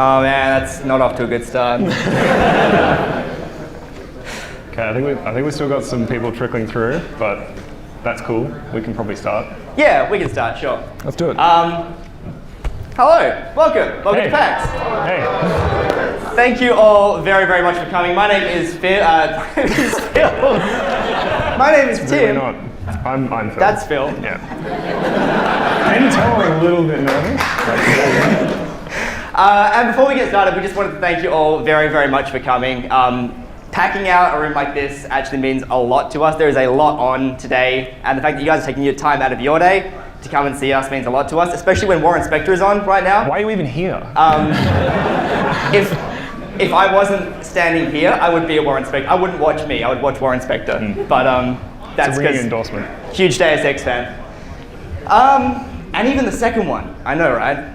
Oh man, that's not off to a good start. Okay, I think we still got some people trickling through, but that's cool. We can probably start. Yeah, we can start, sure. Let's do it. Hello, welcome to PAX. Hey. Thank you all very, very much for coming. My name is Phil. My name is Tim. Really not. I'm Phil. That's Phil. Yeah. Can you tell I'm a little bit nervous? And before we get started, we just wanted to thank you all very, very much for coming. Packing out a room like this actually means a lot to us. There is a lot on today, and the fact that you guys are taking your time out of your day to come and see us means a lot to us, especially when Warren Spector is on right now. Why are you even here? If I wasn't standing here, I would be a Warren Spector. I wouldn't watch me, I would watch Warren Spector. But that's it's a ringing endorsement. Huge Deus Ex fan. And even the second one, I know, right?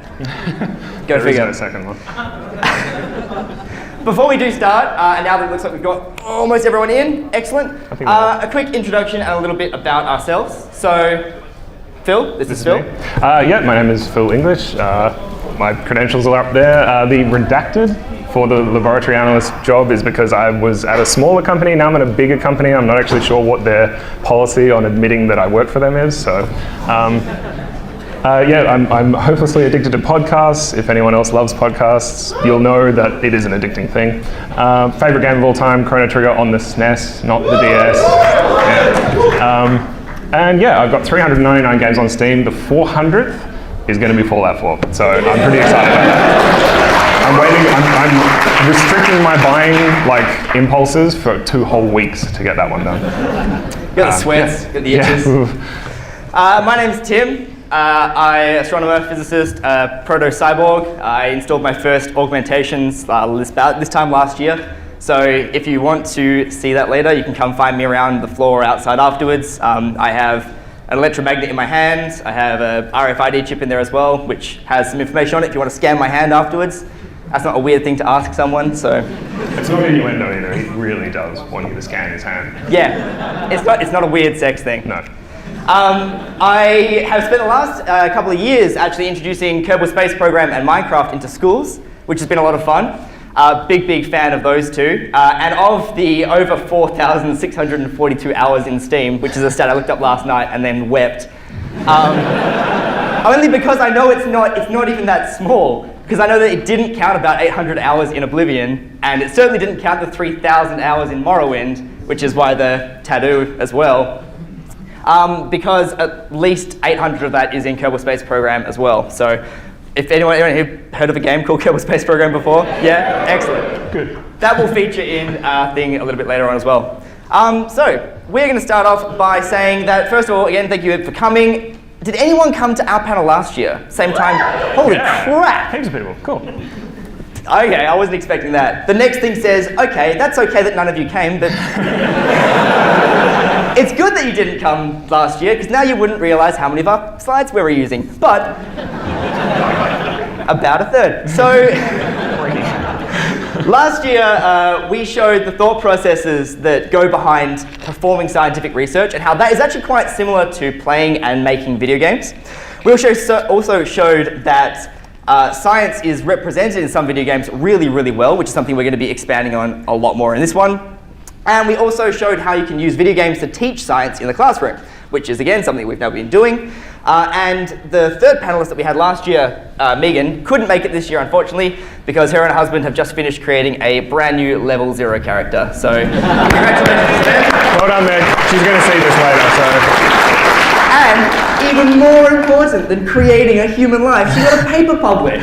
Go figure. There is no second one. Before we do start, and now that it looks like we've got almost everyone in, excellent. A quick introduction and a little bit about ourselves. So, Phil, this is Phil. Yeah, my name is Phil English. My credentials are up there. The redacted for the laboratory analyst job is because I was at a smaller company. Now I'm at a bigger company. I'm not actually sure what their policy on admitting that I work for them is. So, yeah, I'm hopelessly addicted to podcasts. If anyone else loves podcasts, you'll know that it is an addicting thing. Favorite game of all time, Chrono Trigger on the SNES, not the DS. Yeah. And yeah, I've got 399 games on Steam. The 400th is going to be Fallout 4, so I'm pretty excited about that. I'm restricting my buying impulses for 2 whole weeks to get that one done. Got the sweats, got the itches. Yeah. My name's Tim. I'm astronomer, physicist, proto-cyborg. I installed my first augmentations this time last year. So if you want to see that later, you can come find me around the floor outside afterwards. I have an electromagnet in my hand. I have a RFID chip in there as well, which has some information on it if you want to scan my hand afterwards. That's not a weird thing to ask someone, so. It's not innuendo either. He really does want you to scan his hand. Yeah, it's not a weird sex thing. No. I have spent the last couple of years actually introducing Kerbal Space Program and Minecraft into schools, which has been a lot of fun. Big fan of those two. And of the over 4,642 hours in Steam, which is a stat I looked up last night and then wept. Only because I know it's not even that small, because I know that it didn't count about 800 hours in Oblivion, and it certainly didn't count the 3,000 hours in Morrowind, which is why the tattoo as well. Because at least 800 of that is in Kerbal Space Program as well. So if anyone here heard of a game called Kerbal Space Program before? Yeah? Excellent. Good. That will feature in our thing a little bit later on as well. So we're going to start off by saying that, first of all, again, thank you for coming. Did anyone come to our panel last year? Same time? Holy crap! Heaps of people. Cool. Okay, I wasn't expecting that. The next thing says, okay, that's okay that none of you came, but it's good that you didn't come last year, because now you wouldn't realize how many of our slides we were using. But about a third. So last year, we showed the thought processes that go behind performing scientific research and how that is actually quite similar to playing and making video games. We also showed that science is represented in some video games really, really well, which is something we're going to be expanding on a lot more in this one. And we also showed how you can use video games to teach science in the classroom, which is, again, something we've now been doing. And the third panelist that we had last year, Megan, couldn't make it this year, unfortunately, because her and her husband have just finished creating a brand new level 0 character. So, congratulations to them. Well done, Meg. She's going to see this later, so. And even more important than creating a human life, she got a paper published.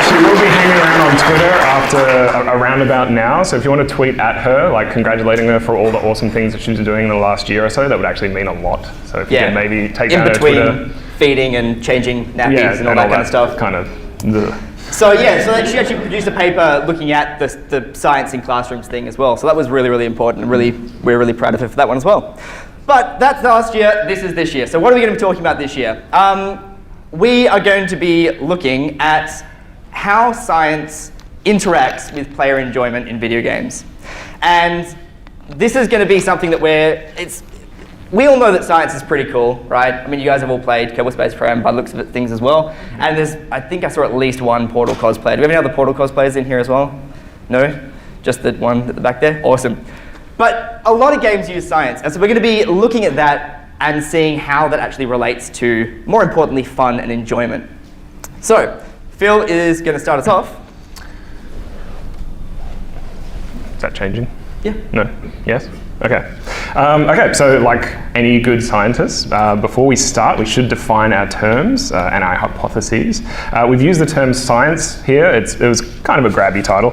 She will be hanging around on Twitter after around about now, so if you want to tweet at her, congratulating her for all the awesome things that she's been doing in the last year or so, that would actually mean a lot. So if you can maybe take down her Twitter. In between feeding and changing nappies and all that kind of stuff. So yeah, she actually produced a paper looking at the science in classrooms thing as well. So that was really, really important, and we're really proud of her for that one as well. But that's last year, this is this year. So what are we going to be talking about this year? We are going to be looking at how science interacts with player enjoyment in video games. And this is going to be something that we all know that science is pretty cool, right? I mean, you guys have all played Kerbal Space Program by the looks of it, things as well. And I think I saw at least one Portal cosplayer. Do we have any other Portal cosplayers in here as well? No? Just the one at the back there? Awesome. But a lot of games use science, and so we're going to be looking at that and seeing how that actually relates to, more importantly, fun and enjoyment. So, Phil is going to start us off. Is that changing? Yeah. No? Yes? Okay. Okay, so like any good scientist, before we start, we should define our terms and our hypotheses. We've used the term science here. It was kind of a grabby title,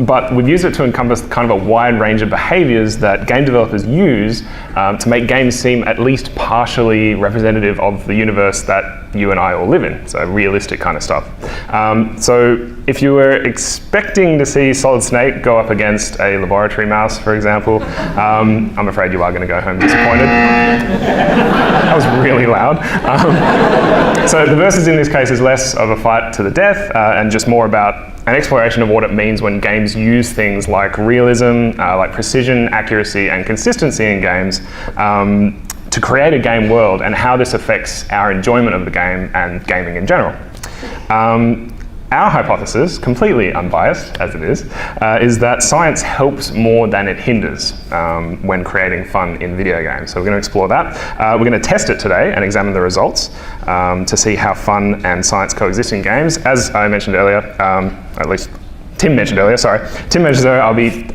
but we've used it to encompass kind of a wide range of behaviors that game developers use to make games seem at least partially representative of the universe that you and I all live in, so realistic kind of stuff. So if you were expecting to see Solid Snake go up against a laboratory mouse, for example, I'm afraid you are going to go home disappointed. That was really loud. So the versus in this case is less of a fight to the death and just more about an exploration of what it means when games use things like realism, like precision, accuracy, and consistency in games to create a game world and how this affects our enjoyment of the game and gaming in general. Our hypothesis, completely unbiased as it is that science helps more than it hinders when creating fun in video games. So we're going to explore that. We're going to test it today and examine the results to see how fun and science coexist in games. As I mentioned earlier, at least Tim mentioned earlier,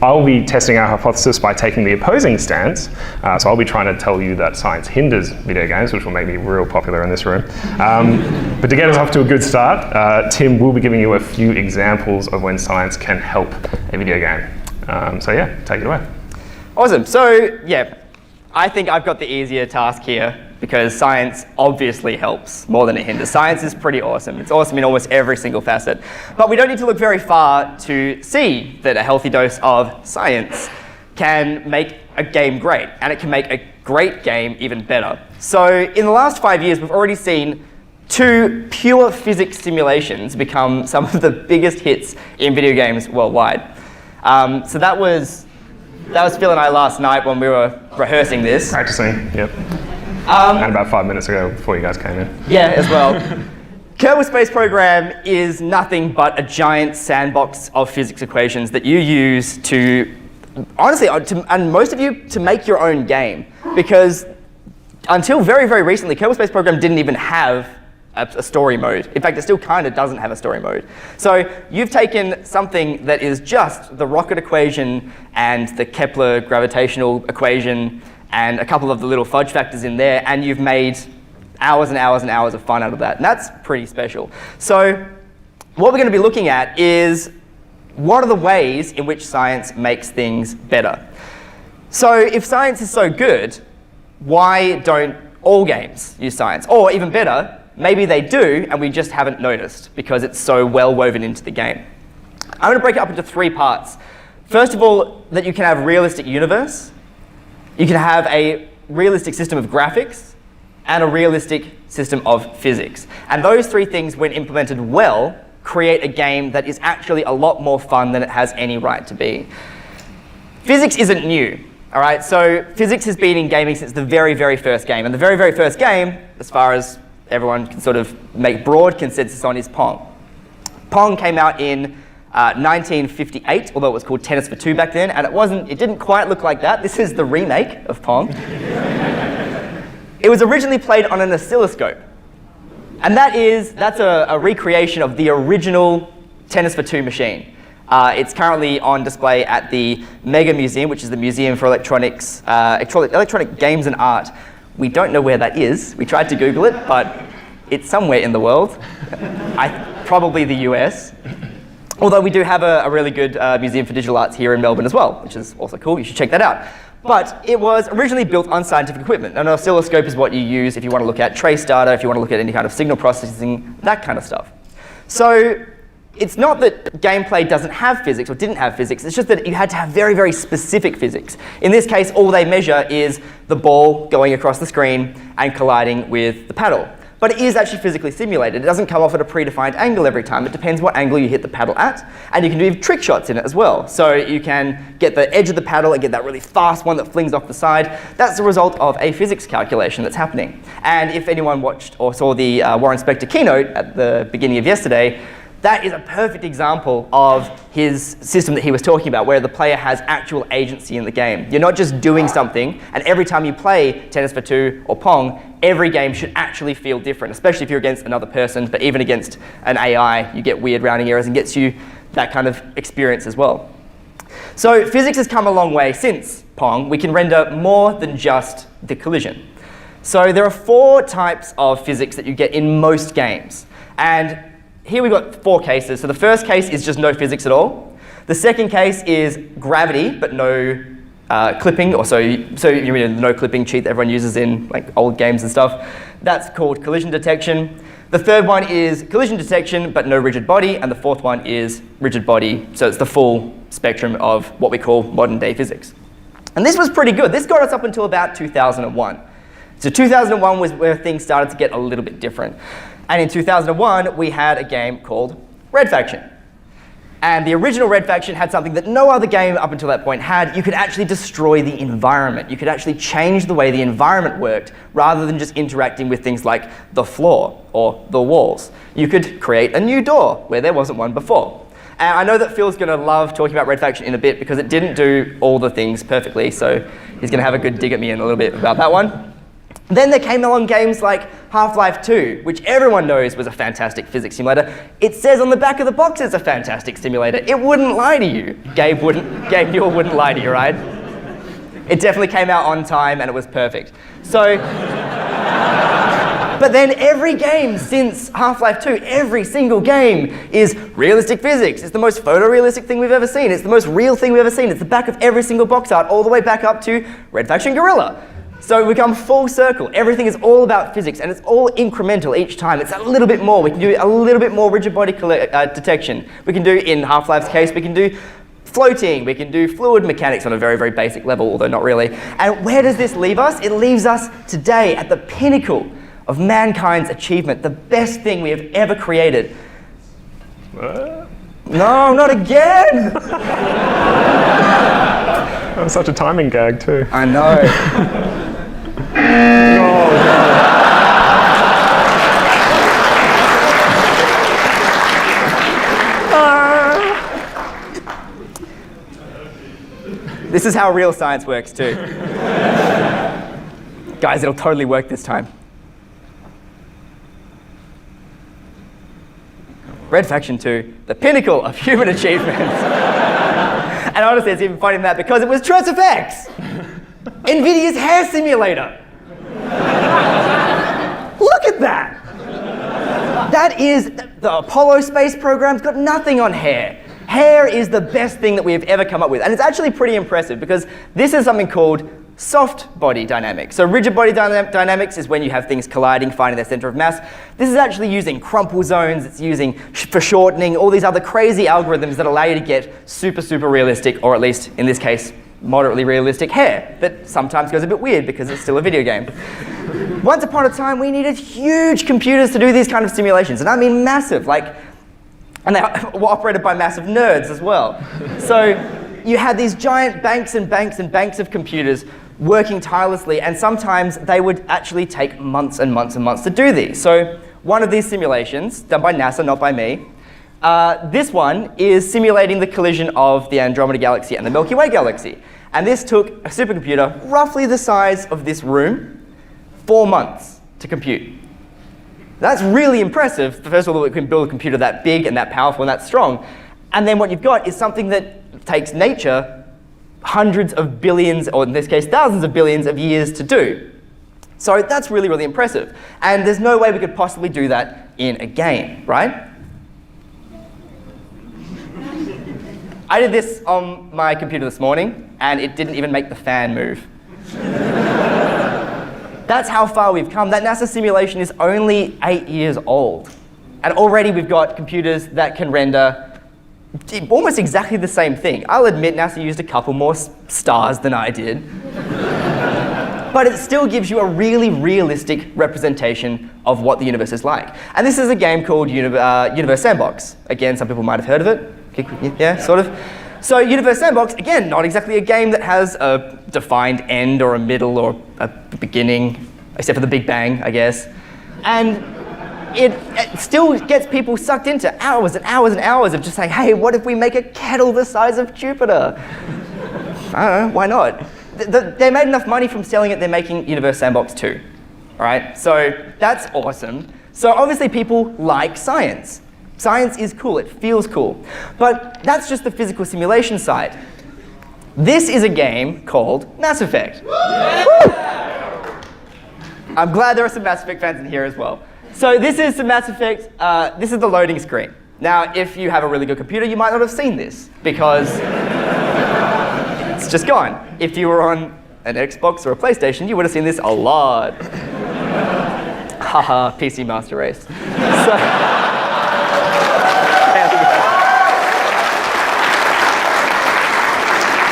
I'll be testing our hypothesis by taking the opposing stance. So I'll be trying to tell you that science hinders video games, which will make me real popular in this room. But to get us off to a good start, Tim will be giving you a few examples of when science can help a video game. So yeah, take it away. Awesome. So yeah, I think I've got the easier task here, because science obviously helps more than it hinders. Science is pretty awesome. It's awesome in almost every single facet. But we don't need to look very far to see that a healthy dose of science can make a game great, and it can make a great game even better. So in the last 5 years, we've already seen 2 pure physics simulations become some of the biggest hits in video games worldwide. So that was Phil and I last night when we were rehearsing this. Practicing, yep. And about 5 minutes ago before you guys came in. Yeah, as well. Kerbal Space Program is nothing but a giant sandbox of physics equations that you use to, honestly, and most of you, to make your own game. Because until very, very recently, Kerbal Space Program didn't even have a story mode. In fact, it still kind of doesn't have a story mode. So you've taken something that is just the rocket equation and the Kepler gravitational equation and a couple of the little fudge factors in there, and you've made hours and hours and hours of fun out of that. And that's pretty special. So what we're going to be looking at is what are the ways in which science makes things better. So if science is so good, why don't all games use science? Or even better, maybe they do, and we just haven't noticed because it's so well woven into the game. I'm going to break it up into 3 parts. First of all, that you can have a realistic universe, you can have a realistic system of graphics, and a realistic system of physics. And those 3 things, when implemented well, create a game that is actually a lot more fun than it has any right to be. Physics isn't new, all right? So physics has been in gaming since the very, very first game. And the very, very first game, as far as everyone can sort of make broad consensus on, is Pong. Pong came out in 1958, although it was called Tennis for Two back then, and it didn't quite look like that. This is the remake of Pong. It was originally played on an oscilloscope, and that's a recreation of the original Tennis for Two machine. It's currently on display at the Mega Museum, which is the Museum for Electronic Games and Art. We don't know where that is. We tried to Google it, but it's somewhere in the world, probably the US. Although we do have a really good Museum for Digital Arts here in Melbourne as well, which is also cool. You should check that out. But it was originally built on scientific equipment. An oscilloscope is what you use if you want to look at trace data, if you want to look at any kind of signal processing, that kind of stuff. So it's not that gameplay doesn't have physics or didn't have physics. It's just that you had to have very, very specific physics. In this case, all they measure is the ball going across the screen and colliding with the paddle. but it is actually physically simulated. It doesn't come off at a predefined angle every time. It depends what angle you hit the paddle at, and you can do trick shots in it as well. So you can get the edge of the paddle and get that really fast one that flings off the side. That's the result of a physics calculation that's happening. And if anyone watched or saw the Warren Spector keynote at the beginning of yesterday, that is a perfect example of his system that he was talking about, where the player has actual agency in the game. You're not just doing something, and every time you play Tennis for Two or Pong, every game should actually feel different, especially if you're against another person, but even against an AI, you get weird rounding errors and gets you that kind of experience as well. So physics has come a long way since Pong. We can render more than just the collision. So there are 4 types of physics that you get in most games. And here we've got 4 cases. So the first case is just no physics at all. The second case is gravity, but no clipping, or so you mean the no clipping cheat that everyone uses in like old games and stuff. That's called collision detection. The third one is collision detection, but no rigid body. And the fourth one is rigid body. So it's the full spectrum of what we call modern day physics. And this was pretty good. This got us up until about 2001. So 2001 was where things started to get a little bit different. And in 2001, we had a game called Red Faction. And the original Red Faction had something that no other game up until that point had. You could actually destroy the environment. You could actually change the way the environment worked rather than just interacting with things like the floor or the walls. You could create a new door where there wasn't one before. And I know that Phil's going to love talking about Red Faction in a bit because it didn't do all the things perfectly, so he's going to have a good dig at me in a little bit about that one. Then there came along games like Half-Life 2, which everyone knows was a fantastic physics simulator. It says on the back of the box it's a fantastic simulator. It wouldn't lie to you. Gabe Newell wouldn't lie to you, right? It definitely came out on time and it was perfect. So, but then every game since Half-Life 2, every single game is realistic physics. It's the most photorealistic thing we've ever seen. It's the most real thing we've ever seen. It's the back of every single box art, all the way back up to Red Faction Guerrilla. So we come full circle. Everything is all about physics, and it's all incremental each time. It's a little bit more. We can do a little bit more rigid body detection. We can do, in Half-Life's case, we can do floating. We can do fluid mechanics on a very, very basic level, although not really. And where does this leave us? It leaves us today at the pinnacle of mankind's achievement, the best thing we have ever created. What? No, not again! That was such a timing gag, too. I know. This is how real science works too. Guys, it'll totally work this time. Red Faction 2, the pinnacle of human achievement. And honestly, it's even funny than that because it was TransFX, NVIDIA's hair simulator. Look at that. That is, the Apollo space program's got nothing on hair. Hair is the best thing that we have ever come up with. And it's actually pretty impressive because this is something called soft body dynamics. So rigid body dynamics is when you have things colliding, finding their center of mass. This is actually using crumple zones. It's using foreshortening, all these other crazy algorithms that allow you to get super, super realistic, or at least in this case, moderately realistic hair that sometimes goes a bit weird because it's still a video game. Once upon a time, we needed huge computers to do these kind of simulations. And I mean massive, and they were operated by massive nerds as well. So you had these giant banks and banks and banks of computers working tirelessly, and sometimes they would actually take months and months and months to do these. So one of these simulations, done by NASA, not by me, this one is simulating the collision of the Andromeda Galaxy and the Milky Way Galaxy. And this took a supercomputer roughly the size of this room, 4 months to compute. That's really impressive. First of all, we can build a computer that big and that powerful and that strong. And then what you've got is something that takes nature hundreds of billions, or in this case, thousands of billions of years to do. So that's really, really impressive. And there's no way we could possibly do that in a game, right? I did this on my computer this morning, and it didn't even make the fan move. That's how far we've come. That NASA simulation is only 8 years old. And already we've got computers that can render almost exactly the same thing. I'll admit NASA used a couple more stars than I did. but it still gives you a really realistic representation of what the universe is like. And this is a game called Universe Sandbox. Again, some people might have heard of it. Yeah, sort of. So Universe Sandbox, again, not exactly a game that has a defined end or a middle or a beginning, except for the Big Bang, I guess. And it still gets people sucked into hours and hours and hours of just saying, hey, what if we make a kettle the size of Jupiter? I don't know, why not? They made enough money from selling it, they're making Universe Sandbox 2. All right, so that's awesome. So obviously people like science. Science is cool, it feels cool. But that's just the physical simulation side. This is a game called Mass Effect. I'm glad there are some Mass Effect fans in here as well. So this is some Mass Effect, this is the loading screen. Now, if you have a really good computer, you might not have seen this, because it's just gone. If you were on an Xbox or a PlayStation, you would have seen this a lot. Haha, PC Master Race.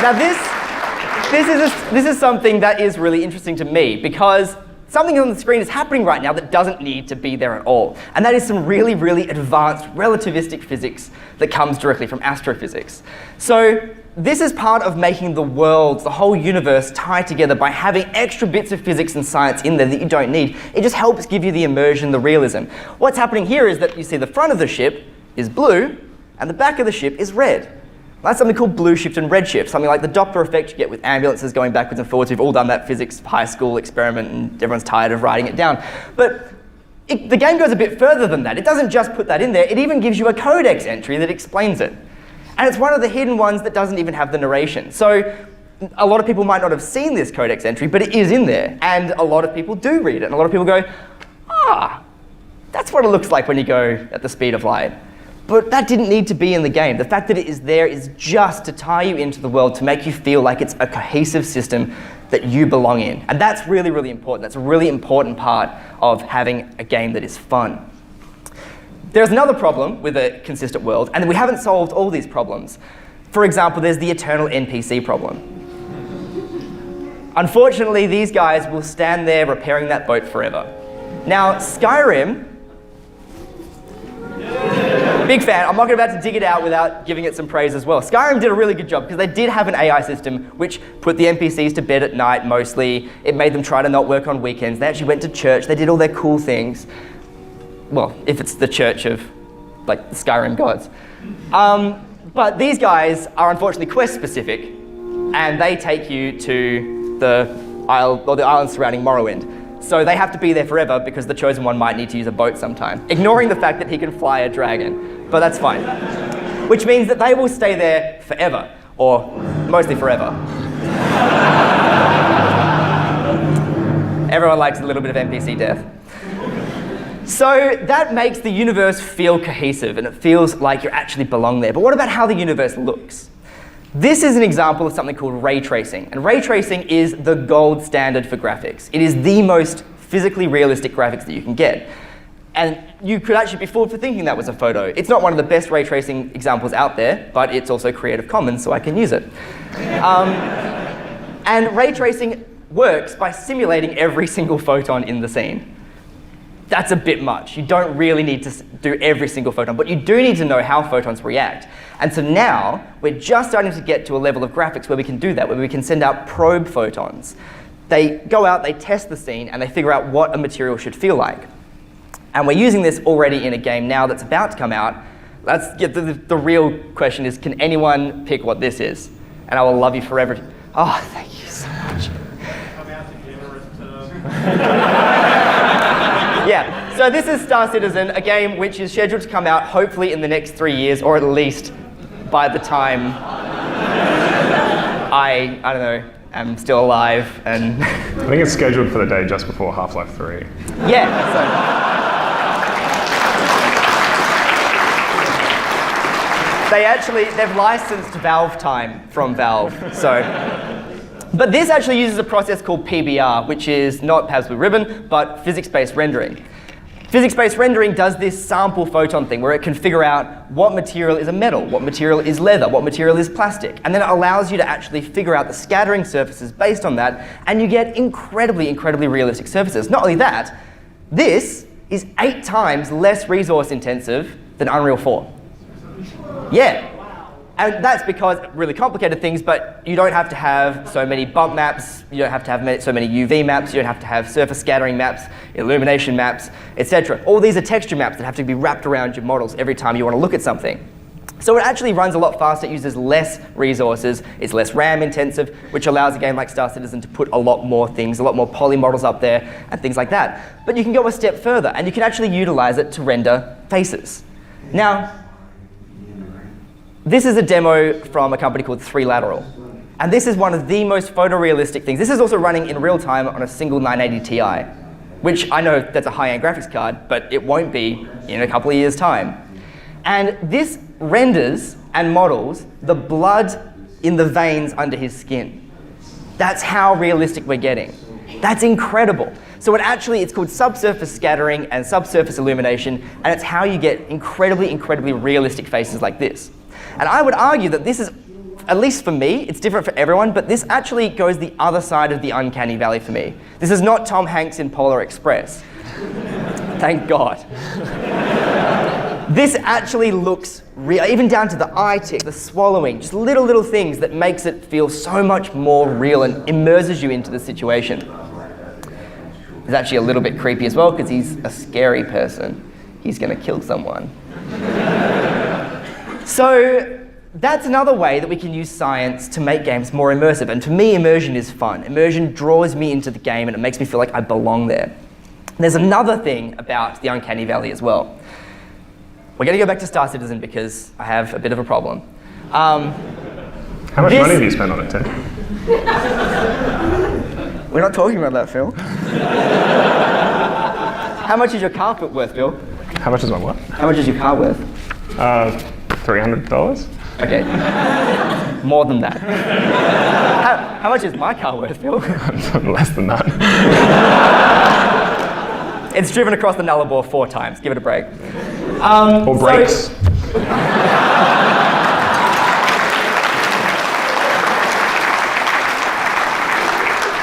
Now this is something that is really interesting to me, because something on the screen is happening right now that doesn't need to be there at all. And that is some really, really advanced relativistic physics that comes directly from astrophysics. So this is part of making the world, the whole universe, tie together by having extra bits of physics and science in there that you don't need. It just helps give you the immersion, the realism. What's happening here is that you see the front of the ship is blue and the back of the ship is red. That's something called blue shift and red shift, something like the Doppler effect you get with ambulances going backwards and forwards. We've all done that physics high school experiment and everyone's tired of writing it down. But the game goes a bit further than that. It doesn't just put that in there, it even gives you a codex entry that explains it. And it's one of the hidden ones that doesn't even have the narration. So a lot of people might not have seen this codex entry, but it is in there. And a lot of people do read it. And a lot of people go, that's what it looks like when you go at the speed of light. But that didn't need to be in the game. The fact that it is there is just to tie you into the world, to make you feel like it's a cohesive system that you belong in. And that's really, really important. That's a really important part of having a game that is fun. There's another problem with a consistent world, and we haven't solved all these problems. For example, there's the eternal NPC problem. Unfortunately, these guys will stand there repairing that boat forever. Now, Skyrim, big fan. I'm not about to dig it out without giving it some praise as well. Skyrim did a really good job because they did have an AI system which put the NPCs to bed at night mostly. It made them try to not work on weekends. They actually went to church. They did all their cool things. Well, if it's the church of, like, the Skyrim gods. But these guys are unfortunately quest specific, and they take you to the isle, or the island surrounding Morrowind. So they have to be there forever because the Chosen One might need to use a boat sometime, ignoring the fact that he can fly a dragon, but that's fine. Which means that they will stay there forever, or mostly forever. Everyone likes a little bit of NPC death. So that makes the universe feel cohesive, and it feels like you actually belong there. But what about how the universe looks? This is an example of something called ray tracing. And ray tracing is the gold standard for graphics. It is the most physically realistic graphics that you can get. And you could actually be fooled for thinking that was a photo. It's not one of the best ray tracing examples out there, but it's also Creative Commons, so I can use it. And ray tracing works by simulating every single photon in the scene. That's a bit much. You don't really need to do every single photon, but you do need to know how photons react. And so now, we're just starting to get to a level of graphics where we can do that, where we can send out probe photons. They go out, they test the scene, and they figure out what a material should feel like. And we're using this already in a game now that's about to come out. Let's get the real question is, can anyone pick what this is? And I will love you forever. Oh, thank you so much. Yeah, so this is Star Citizen, a game which is scheduled to come out hopefully in the next 3 years, or at least by the time I don't know, am still alive and... I think it's scheduled for the day just before Half-Life 3. Yeah, so... they've licensed Valve time from Valve, so... But this actually uses a process called PBR, which is not Pabst Blue Ribbon, but physics-based rendering. Physics-based rendering does this sample photon thing where it can figure out what material is a metal, what material is leather, what material is plastic, and then it allows you to actually figure out the scattering surfaces based on that, and you get incredibly, incredibly realistic surfaces. Not only that, this is 8 times less resource intensive than Unreal 4. Yeah. And that's because really complicated things, but you don't have to have so many bump maps, you don't have to have so many UV maps, you don't have to have surface scattering maps, illumination maps, etc. All these are texture maps that have to be wrapped around your models every time you want to look at something. So it actually runs a lot faster, it uses less resources, it's less RAM intensive, which allows a game like Star Citizen to put a lot more things, a lot more poly models up there, and things like that. But you can go a step further, and you can actually utilize it to render faces. Now, this is a demo from a company called 3Lateral. And this is one of the most photorealistic things. This is also running in real time on a single 980 Ti, which I know that's a high-end graphics card, but it won't be in a couple of years' time. And this renders and models the blood in the veins under his skin. That's how realistic we're getting. That's incredible. So it's called subsurface scattering and subsurface illumination, and it's how you get incredibly, incredibly realistic faces like this. And I would argue that this is, at least for me, it's different for everyone, but this actually goes the other side of the uncanny valley for me. This is not Tom Hanks in Polar Express. Thank God. This actually looks real, even down to the eye tick, the swallowing, just little things that makes it feel so much more real and immerses you into the situation. It's actually a little bit creepy as well because he's a scary person. He's going to kill someone. So that's another way that we can use science to make games more immersive. And for me, immersion is fun. Immersion draws me into the game and it makes me feel like I belong there. And there's another thing about the Uncanny Valley as well. We're going to go back to Star Citizen because I have a bit of a problem. How much money have you spent on it, Ted? We're not talking about that, Phil. How much is your car worth, Phil? How much is my what? How much is your car worth? $300? Okay. More than that. How much is my car worth, Phil? Less than that. It's driven across the Nullarbor 4 times. Give it a break. Or brakes.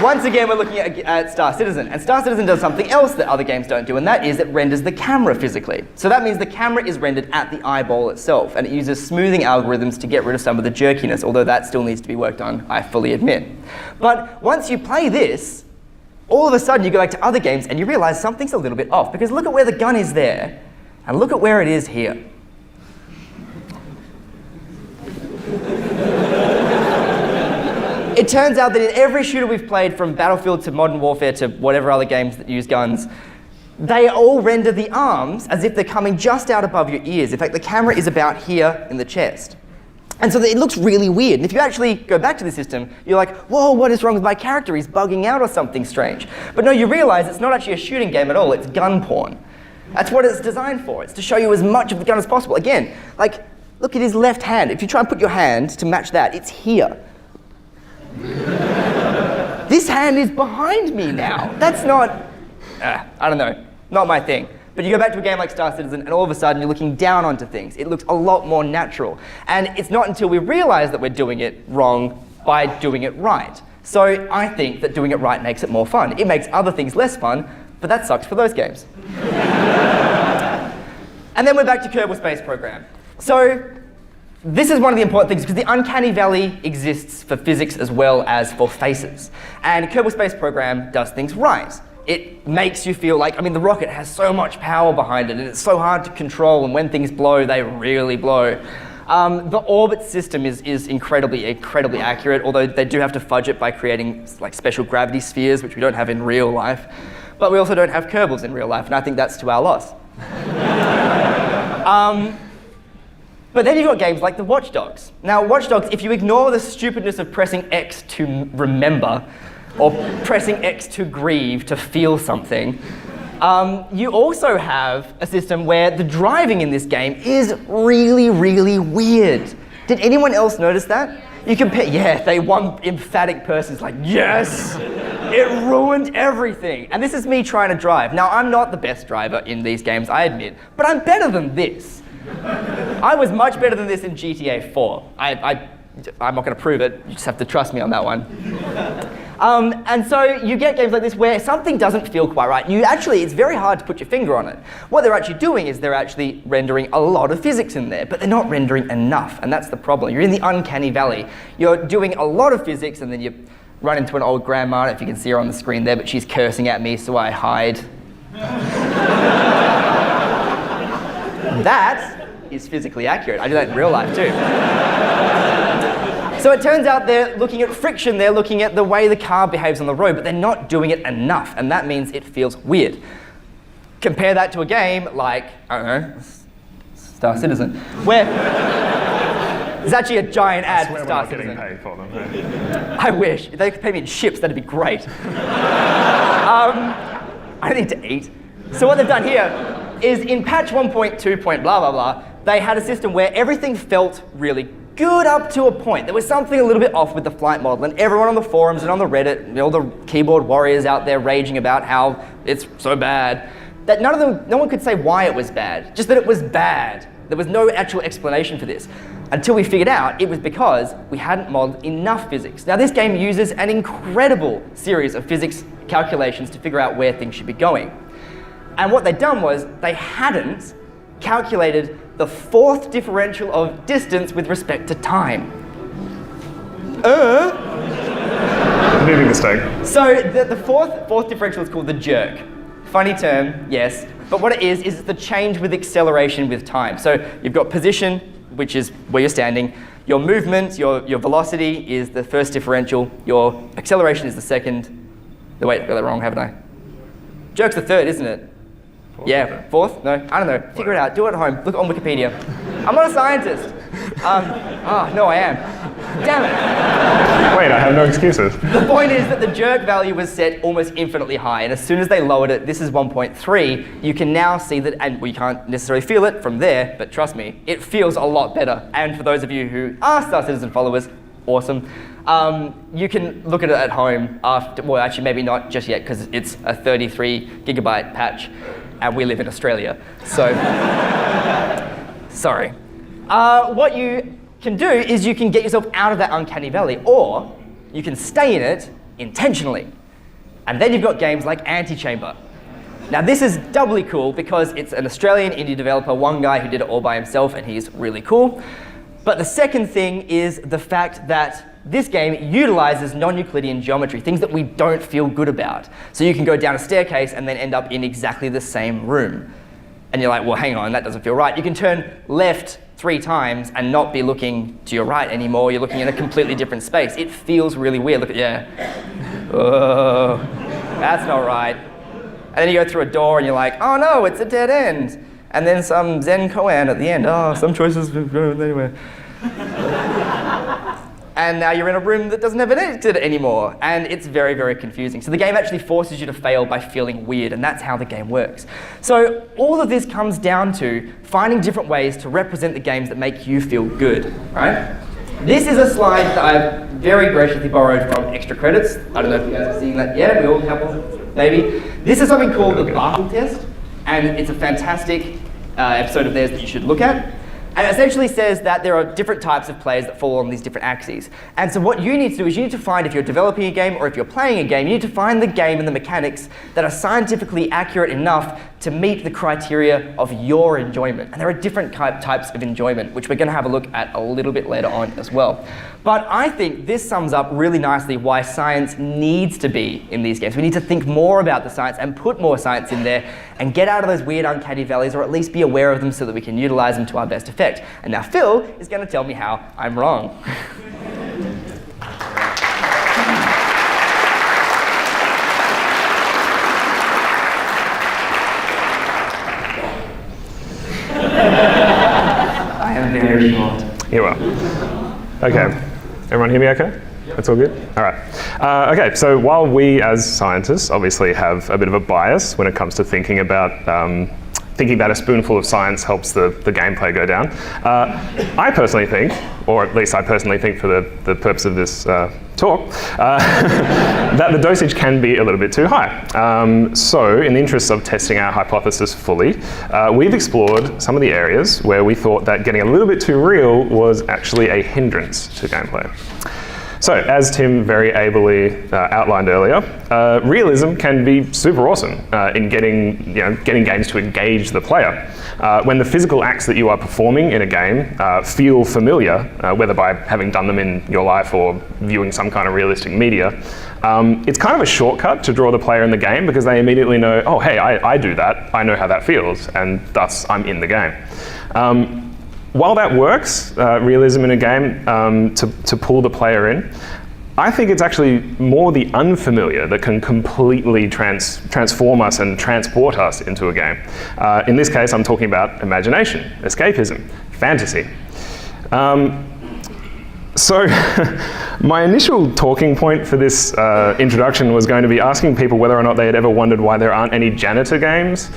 Once again, we're looking at Star Citizen. And Star Citizen does something else that other games don't do, and that is it renders the camera physically. So that means the camera is rendered at the eyeball itself, and it uses smoothing algorithms to get rid of some of the jerkiness, although that still needs to be worked on, I fully admit. But once you play this, all of a sudden you go back to other games and you realize something's a little bit off, because look at where the gun is there, and look at where it is here. It turns out that in every shooter we've played, from Battlefield to Modern Warfare to whatever other games that use guns, they all render the arms as if they're coming just out above your ears. In fact, the camera is about here in the chest. And so it looks really weird. And if you actually go back to the system, you're like, whoa, what is wrong with my character? He's bugging out or something strange. But no, you realize it's not actually a shooting game at all, it's gun porn. That's what it's designed for. It's to show you as much of the gun as possible. Again, like, look at his left hand. If you try and put your hand to match that, it's here. This hand is behind me now. That's not, I don't know, not my thing. But you go back to a game like Star Citizen and all of a sudden you're looking down onto things. It looks a lot more natural. And it's not until we realize that we're doing it wrong by doing it right. So I think that doing it right makes it more fun. It makes other things less fun, but that sucks for those games. And then we're back to Kerbal Space Program. So this is one of the important things because the Uncanny Valley exists for physics as well as for faces. And Kerbal Space Program does things right. It makes you feel like, I mean, the rocket has so much power behind it and it's so hard to control, and when things blow, they really blow. The orbit system is incredibly accurate, although they do have to fudge it by creating like special gravity spheres, which we don't have in real life. But we also don't have Kerbals in real life, and I think that's to our loss. But then you've got games like the Watch Dogs. Now, Watch Dogs, if you ignore the stupidness of pressing X to remember, or pressing X to grieve, to feel something, you also have a system where the driving in this game is really, really weird. Did anyone else notice that? You compare, yeah, one emphatic person's like, yes! It ruined everything. And this is me trying to drive. Now, I'm not the best driver in these games, I admit, but I'm better than this. I was much better than this in GTA 4. I'm not going to prove it, you just have to trust me on that one. And so you get games like this where something doesn't feel quite right. It's very hard to put your finger on it. What they're actually doing is they're actually rendering a lot of physics in there, but they're not rendering enough, and that's the problem. You're in the uncanny valley. You're doing a lot of physics, and then you run into an old grandma. I don't know if you can see her on the screen there, but she's cursing at me, so I hide. That is physically accurate. I do that in real life too. So it turns out they're looking at friction, they're looking at the way the car behaves on the road, but they're not doing it enough, and that means it feels weird. Compare that to a game like, I don't know, Star Citizen, where there's actually a giant ad for Star Citizen. We're not getting paid for them. I wish. If they could pay me in chips, that'd be great. I need to eat. So what they've done here is in patch 1.2. Blah, blah, blah, they had a system where everything felt really good up to a point. There was something a little bit off with the flight model, and everyone on the forums and on the Reddit, all the keyboard warriors out there raging about how it's so bad, that no one could say why it was bad, just that it was bad. There was no actual explanation for this. Until we figured out it was because we hadn't modeled enough physics. Now this game uses an incredible series of physics calculations to figure out where things should be going. And what they'd done was they hadn't calculated the fourth differential of distance with respect to time. Moving mistake. So the fourth differential is called the jerk. Funny term, yes, but what it is it's the change with acceleration with time. So you've got position, which is where you're standing. Your movement, your velocity is the first differential. Your acceleration is the second. Wait, I got that wrong, haven't I? Jerk's the third, isn't it? Yeah, fourth? No, I don't know. Figure it out. Do it at home. Look on Wikipedia. I'm not a scientist. No, I am. Damn it. Wait, I have no excuses. The point is that the jerk value was set almost infinitely high, and as soon as they lowered it, this is 1.3, you can now see that, and we can't necessarily feel it from there, but trust me, it feels a lot better. And for those of you who are Star Citizen followers, awesome. You can look at it at home after, well, actually maybe not just yet, because it's a 33 gigabyte patch, and we live in Australia, so sorry. What you can do is you can get yourself out of that uncanny valley, or you can stay in it intentionally. And then you've got games like Antichamber. Now this is doubly cool because it's an Australian indie developer, one guy who did it all by himself, and he's really cool. But the second thing is the fact that this game utilizes non-Euclidean geometry, things that we don't feel good about. So you can go down a staircase and then end up in exactly the same room. And you're like, well, hang on, that doesn't feel right. You can turn left 3 times and not be looking to your right anymore. You're looking in a completely different space. It feels really weird. Look at, yeah. Oh, that's not right. And then you go through a door and you're like, oh no, it's a dead end. And then some Zen koan at the end. Oh, some choices go anywhere. And now you're in a room that doesn't have an exit anymore. And it's very, very confusing. So the game actually forces you to fail by feeling weird, and that's how the game works. So all of this comes down to finding different ways to represent the games that make you feel good, right? This is a slide that I've very graciously borrowed from Extra Credits. I don't know if you guys are seeing that yet. We all have, maybe. This is something called the Bartle test, and it's a fantastic episode of theirs that you should look at. And it essentially says that there are different types of players that fall on these different axes. And so what you need to do is you need to find, if you're developing a game or if you're playing a game, you need to find the game and the mechanics that are scientifically accurate enough to meet the criteria of your enjoyment. And there are different types of enjoyment, which we're going to have a look at a little bit later on as well. But I think this sums up really nicely why science needs to be in these games. We need to think more about the science and put more science in there and get out of those weird uncanny valleys, or at least be aware of them so that we can utilize them to our best effect. And now Phil is going to tell me how I'm wrong. I am very short. You are. Okay. Everyone hear me okay? That's all good? All right. Okay, so while we as scientists obviously have a bit of a bias when it comes to thinking about a spoonful of science helps the gameplay go down, I personally think, or at least I personally think for the purpose of this talk, that the dosage can be a little bit too high. So in the interest of testing our hypothesis fully, we've explored some of the areas where we thought that getting a little bit too real was actually a hindrance to gameplay. So, as Tim very ably outlined earlier, realism can be super awesome in getting games to engage the player. When the physical acts that you are performing in a game feel familiar, whether by having done them in your life or viewing some kind of realistic media, it's kind of a shortcut to draw the player in the game because they immediately know, oh, hey, I do that, I know how that feels, and thus I'm in the game. While that works, realism in a game, to pull the player in, I think it's actually more the unfamiliar that can completely transform us and transport us into a game. In this case, I'm talking about imagination, escapism, fantasy. So my initial talking point for this introduction was going to be asking people whether or not they had ever wondered why there aren't any janitor games.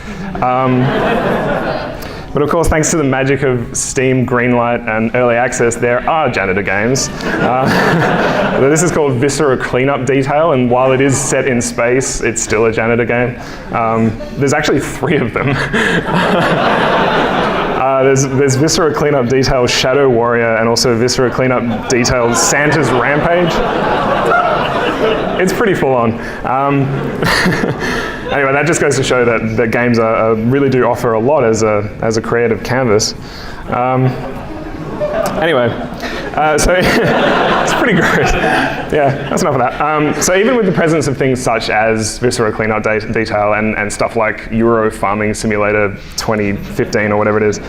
But of course, thanks to the magic of Steam, Greenlight, and Early Access, there are janitor games. This is called Viscera Cleanup Detail, and while it is set in space, it's still a janitor game. There's actually 3 of them. There's Viscera Cleanup Detail Shadow Warrior, and also Viscera Cleanup Detail Santa's Rampage. It's pretty full on. Anyway, that just goes to show that games really do offer a lot as a creative canvas. Anyway, so it's pretty gross. Yeah, that's enough of that. So even with the presence of things such as Viscera Cleanup Detail and stuff like Euro Farming Simulator 2015 or whatever it is,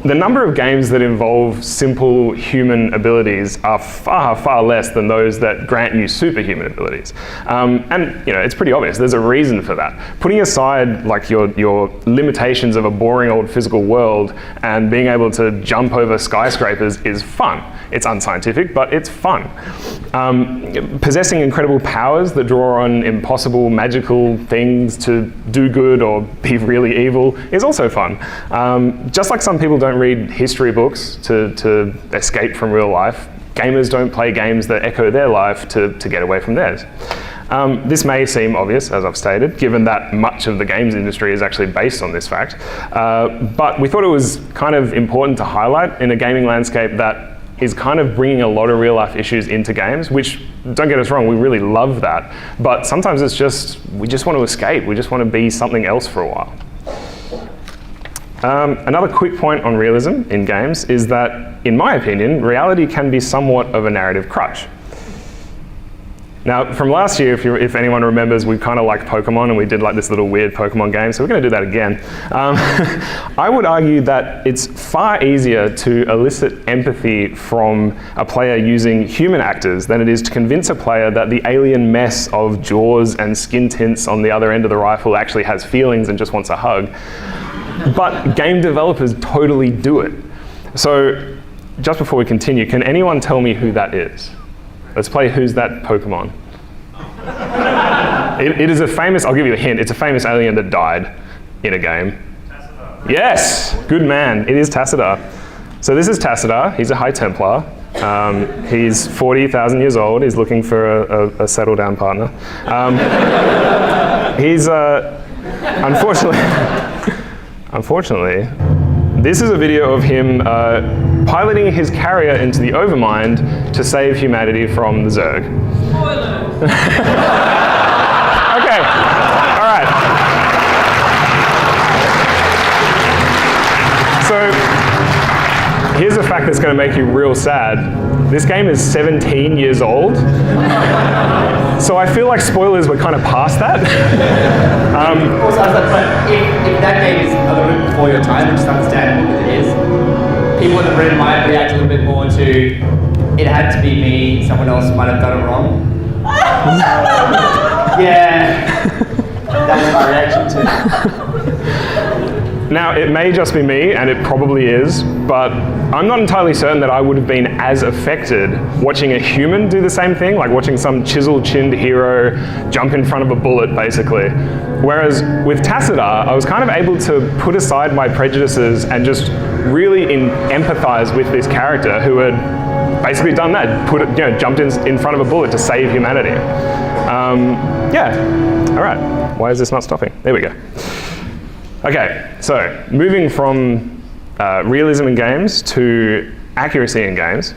the number of games that involve simple human abilities are far, far less than those that grant you superhuman abilities. And it's pretty obvious. There's a reason for that. Putting aside like your limitations of a boring old physical world and being able to jump over skyscrapers is fun. It's unscientific, but it's fun. Possessing incredible powers that draw on impossible magical things to do good or be really evil is also fun. Just like some people don't read history books to escape from real life, gamers don't play games that echo their life to get away from theirs. This may seem obvious, as I've stated, given that much of the games industry is actually based on this fact, but we thought it was kind of important to highlight in a gaming landscape that is kind of bringing a lot of real life issues into games, which, don't get us wrong, we really love that, but sometimes it's just, we just want to escape, we just want to be something else for a while. Another quick point on realism in games is that, in my opinion, reality can be somewhat of a narrative crutch. Now, from last year, if anyone remembers, we kind of liked Pokemon and we did like this little weird Pokemon game, so we're going to do that again. I would argue that it's far easier to elicit empathy from a player using human actors than it is to convince a player that the alien mess of jaws and skin tints on the other end of the rifle actually has feelings and just wants a hug. But game developers totally do it. So, just before we continue, can anyone tell me who that is? Let's play Who's That Pokemon? It is a famous, I'll give you a hint, it's a famous alien that died in a game. Tassadar. Yes, good man, it is Tassadar. So this is Tassadar, he's a High Templar. He's 40,000 years old, he's looking for a settle down partner. He's, unfortunately, this is a video of him piloting his carrier into the Overmind to save humanity from the Zerg. Spoiler! Okay, all right. So, here's a fact that's going to make you real sad. This game is 17 years old. So I feel like spoilers were kind of past that. Also, if that game is a little bit before your time, which is understandable because it is, people in the room might react a little bit more to, it had to be me, someone else might have done it wrong. Yeah, that was my reaction to it. Now, it may just be me, and it probably is, but I'm not entirely certain that I would have been as affected watching a human do the same thing, like watching some chiseled-chinned hero jump in front of a bullet, basically. Whereas with Tassadar, I was kind of able to put aside my prejudices and just really empathize with this character who had basically done that. Put it, jumped in front of a bullet to save humanity. Yeah. All right. Why is this not stopping? There we go. Okay. So moving from realism in games to accuracy in games.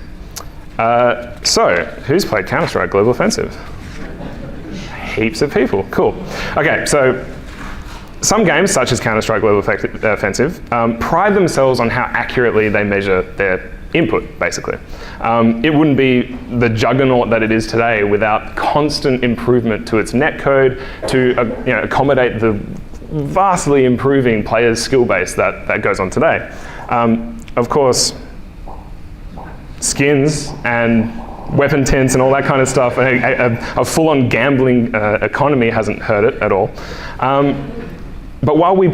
So who's played Counter-Strike Global Offensive? Heaps of people. Cool. Okay. So some games, such as Counter-Strike Global Offensive, pride themselves on how accurately they measure their input, basically. It wouldn't be the juggernaut that it is today without constant improvement to its netcode to accommodate the vastly improving players' skill base that goes on today. Of course, skins and weapon tints and all that kind of stuff, a full-on gambling economy hasn't hurt it at all. But while we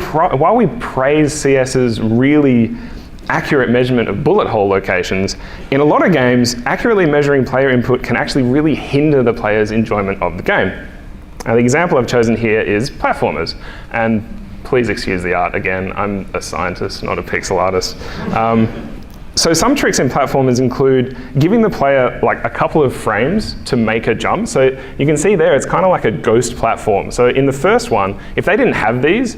praise CS's really accurate measurement of bullet hole locations, in a lot of games, accurately measuring player input can actually really hinder the player's enjoyment of the game. Now, the example I've chosen here is platformers, and please excuse the art again, I'm a scientist, not a pixel artist. So some tricks in platformers include giving the player like a couple of frames to make a jump. So you can see there, it's kind of like a ghost platform. So in the first one, if they didn't have these,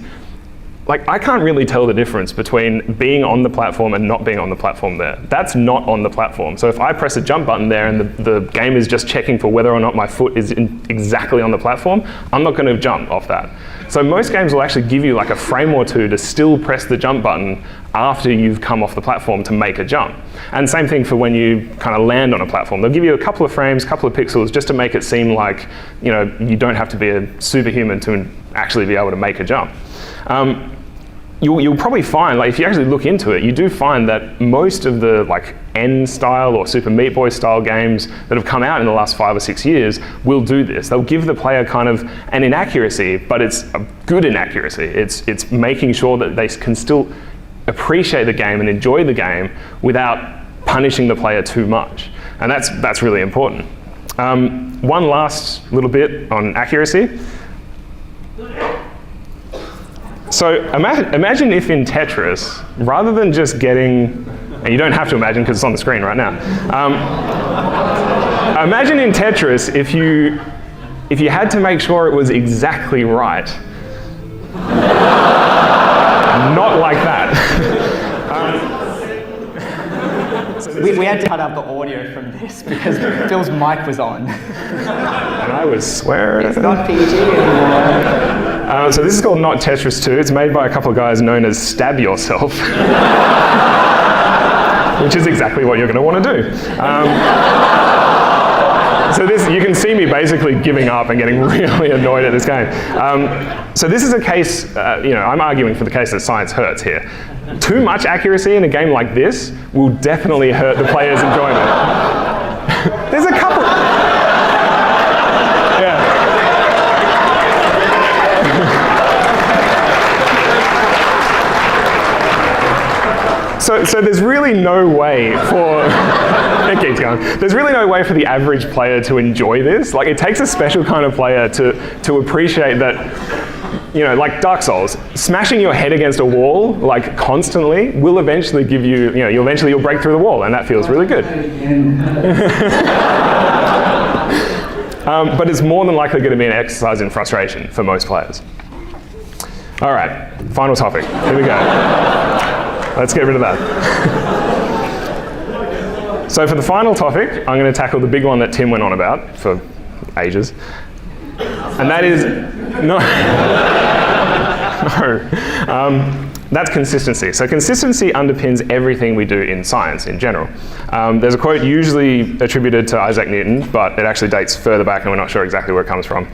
like I can't really tell the difference between being on the platform and not being on the platform there. That's not on the platform. So if I press a jump button there and the game is just checking for whether or not my foot is exactly on the platform, I'm not going to jump off that. So most games will actually give you like a frame or two to still press the jump button after you've come off the platform to make a jump. And same thing for when you kind of land on a platform. They'll give you a couple of frames, couple of pixels, just to make it seem like you don't have to be a superhuman to actually be able to make a jump. You'll probably find, like if you actually look into it, you do find that most of the like N style or Super Meat Boy style games that have come out in the last 5 or 6 years will do this. They'll give the player kind of an inaccuracy, but it's a good inaccuracy. It's making sure that they can still appreciate the game and enjoy the game without punishing the player too much. And that's really important. One last little bit on accuracy. So imagine if in Tetris, rather than just getting, and you don't have to imagine because it's on the screen right now. Imagine in Tetris if you had to make sure it was exactly right. Not like that. We had to cut out the audio from this because Phil's mic was on. And I was swearing. It's not PG anymore. So this is called Not Tetris 2. It's made by a couple of guys known as Stab Yourself, which is exactly what you're going to want to do. So you can see me basically giving up and getting really annoyed at this game. So this is a case, I'm arguing for the case that science hurts here. Too much accuracy in a game like this will definitely hurt the player's enjoyment. There's a couple. Yeah. So there's really no way for, it keeps going, there's really no way for the average player to enjoy this. Like it takes a special kind of player to appreciate that, like Dark Souls, smashing your head against a wall like constantly will eventually give you, you'll break through the wall and that feels really good. But it's more than likely going to be an exercise in frustration for most players. All right, final topic, here we go. Let's get rid of that. So for the final topic, I'm going to tackle the big one that Tim went on about for ages. And that is, that's consistency. So consistency underpins everything we do in science in general. There's a quote usually attributed to Isaac Newton, but it actually dates further back and we're not sure exactly where it comes from,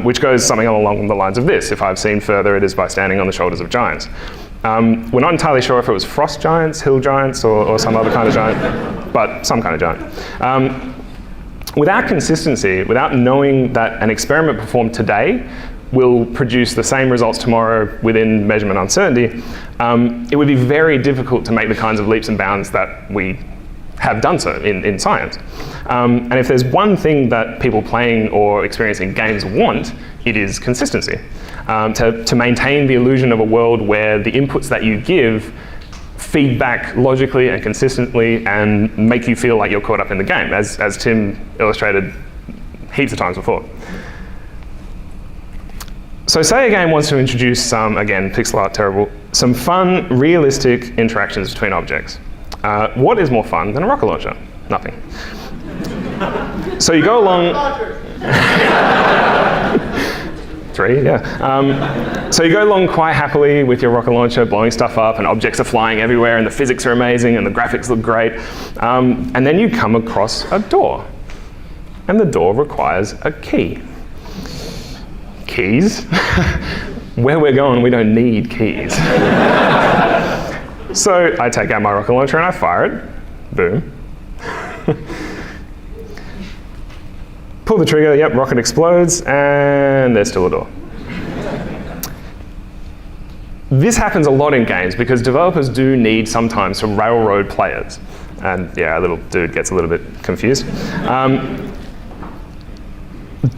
which goes something along the lines of this: if I've seen further, it is by standing on the shoulders of giants. We're not entirely sure if it was frost giants, hill giants, or some other kind of giant, but some kind of giant. Without consistency, without knowing that an experiment performed today will produce the same results tomorrow within measurement uncertainty, it would be very difficult to make the kinds of leaps and bounds that we have done so in science. And if there's one thing that people playing or experiencing games want, it is consistency. To maintain the illusion of a world where the inputs that you give feedback logically and consistently and make you feel like you're caught up in the game, as Tim illustrated heaps of times before. So say a game wants to introduce some, again, pixel art terrible, some fun, realistic interactions between objects. What is more fun than a rocket launcher? Nothing. So you go along... 3, yeah. So you go along quite happily with your rocket launcher, blowing stuff up, and objects are flying everywhere, and the physics are amazing, and the graphics look great. And then you come across a door. And the door requires a key. Keys? Where we're going, we don't need keys. So I take out my rocket launcher and I fire it. Boom. Pull the trigger, yep, rocket explodes, and there's still a door. This happens a lot in games because developers do need sometimes to railroad players. And yeah, our little dude gets a little bit confused.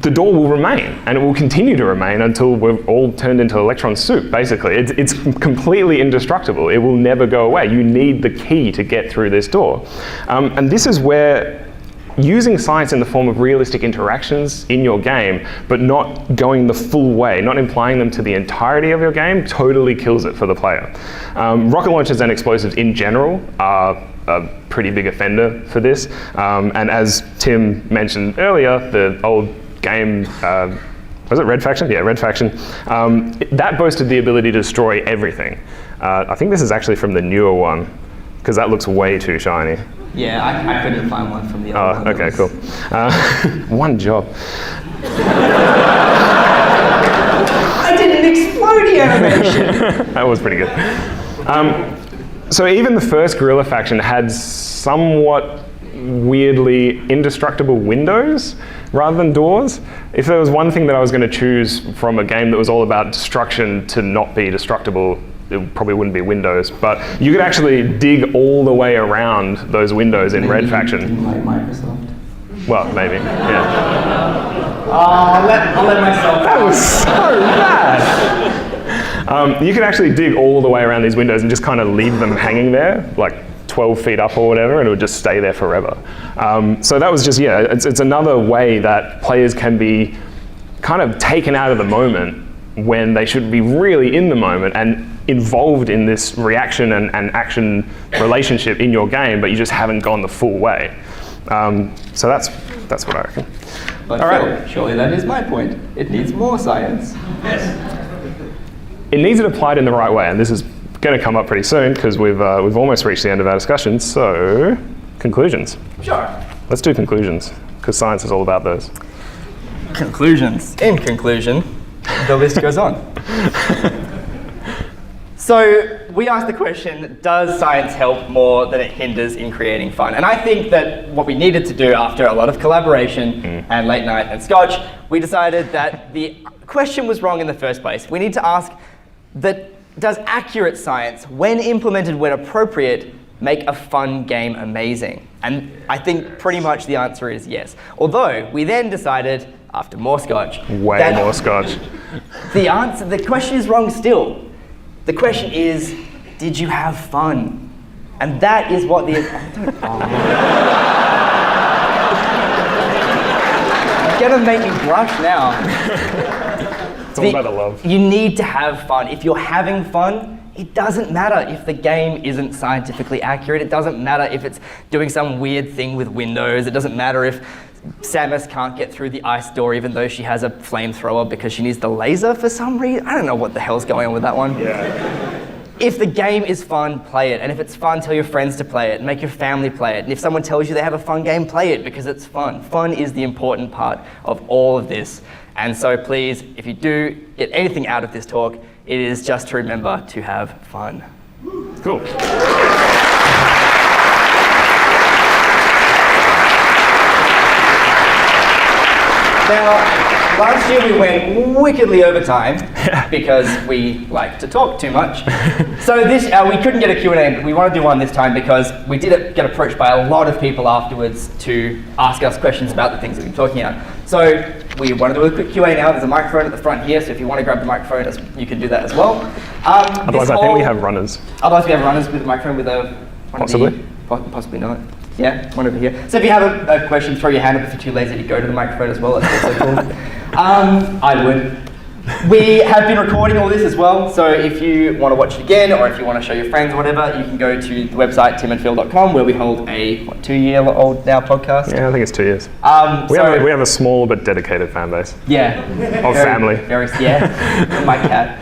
The door will remain, and it will continue to remain until we're all turned into electron soup, basically. It's completely indestructible. It will never go away. You need the key to get through this door. And this is where using science in the form of realistic interactions in your game, but not going the full way, not implying them to the entirety of your game, totally kills it for the player. Rocket launchers and explosives in general are a pretty big offender for this. And as Tim mentioned earlier, the old game, was it Red Faction? Yeah, Red Faction. That boasted the ability to destroy everything. I think this is actually from the newer one, because that looks way too shiny. Yeah, I couldn't find one from the old one. Okay, cool. One job. I did an exploding animation! That was pretty good. So even the first Guerrilla faction had somewhat weirdly indestructible windows rather than doors. If there was one thing that I was going to choose from a game that was all about destruction to not be destructible, it probably wouldn't be windows, but you could actually dig all the way around those windows in Red Faction. Like Microsoft. Well, maybe, yeah. I'll let myself. That was so bad. You can actually dig all the way around these windows and just kind of leave them hanging there, like 12 feet up or whatever, and it would just stay there forever. So that was just, yeah, it's another way that players can be kind of taken out of the moment when they should be really in the moment and involved in this reaction and action relationship in your game, but you just haven't gone the full way. So that's what I reckon. But all right. Surely that is my point. It needs more science. Yes. It needs it applied in the right way, and this is going to come up pretty soon because we've almost reached the end of our discussion. So, conclusions. Sure. Let's do conclusions because science is all about those. Conclusions. In conclusion, the list goes on. So we asked the question, does science help more than it hinders in creating fun? And I think that what we needed to do after a lot of collaboration and late night and scotch, we decided that the question was wrong in the first place. We need to ask that does accurate science, when implemented when appropriate, make a fun game amazing? And I think pretty much the answer is yes. Although we then decided, after more scotch, way more scotch, the question is wrong still. The question is, did you have fun? And that is what the... You're gonna make me blush now. It's all about the love. You need to have fun. If you're having fun, it doesn't matter if the game isn't scientifically accurate. It doesn't matter if it's doing some weird thing with windows. It doesn't matter if Samus can't get through the ice door even though she has a flamethrower because she needs the laser for some reason. I don't know what the hell's going on with that one. Yeah. If the game is fun, play it. And if it's fun, tell your friends to play it. Make your family play it. And if someone tells you they have a fun game, play it because it's fun. Fun is the important part of all of this. And so please, if you do get anything out of this talk, it is just to remember to have fun. Cool. Now, last year we went wickedly over time because we like to talk too much. So this, we couldn't get a Q&A, but we want to do one this time because we did get approached by a lot of people afterwards to ask us questions about the things that we've been talking about. So we want to do a quick Q&A now. There's a microphone at the front here, so if you want to grab the microphone, you can do that as well. Otherwise, I think we have runners. Otherwise, we have runners with a microphone with a... Possibly. Possibly not. Yeah, one over here. So if you have a question, throw your hand up. If you're too lazy to go to the microphone as well, that's also cool. I would. We have been recording all this as well, so if you want to watch it again, or if you want to show your friends or whatever, you can go to the website timandphil.com, where we hold a 2-year-old now podcast. Yeah, I think it's 2 years. We have a small but dedicated fan base. Yeah. Of family. Yeah, my cat.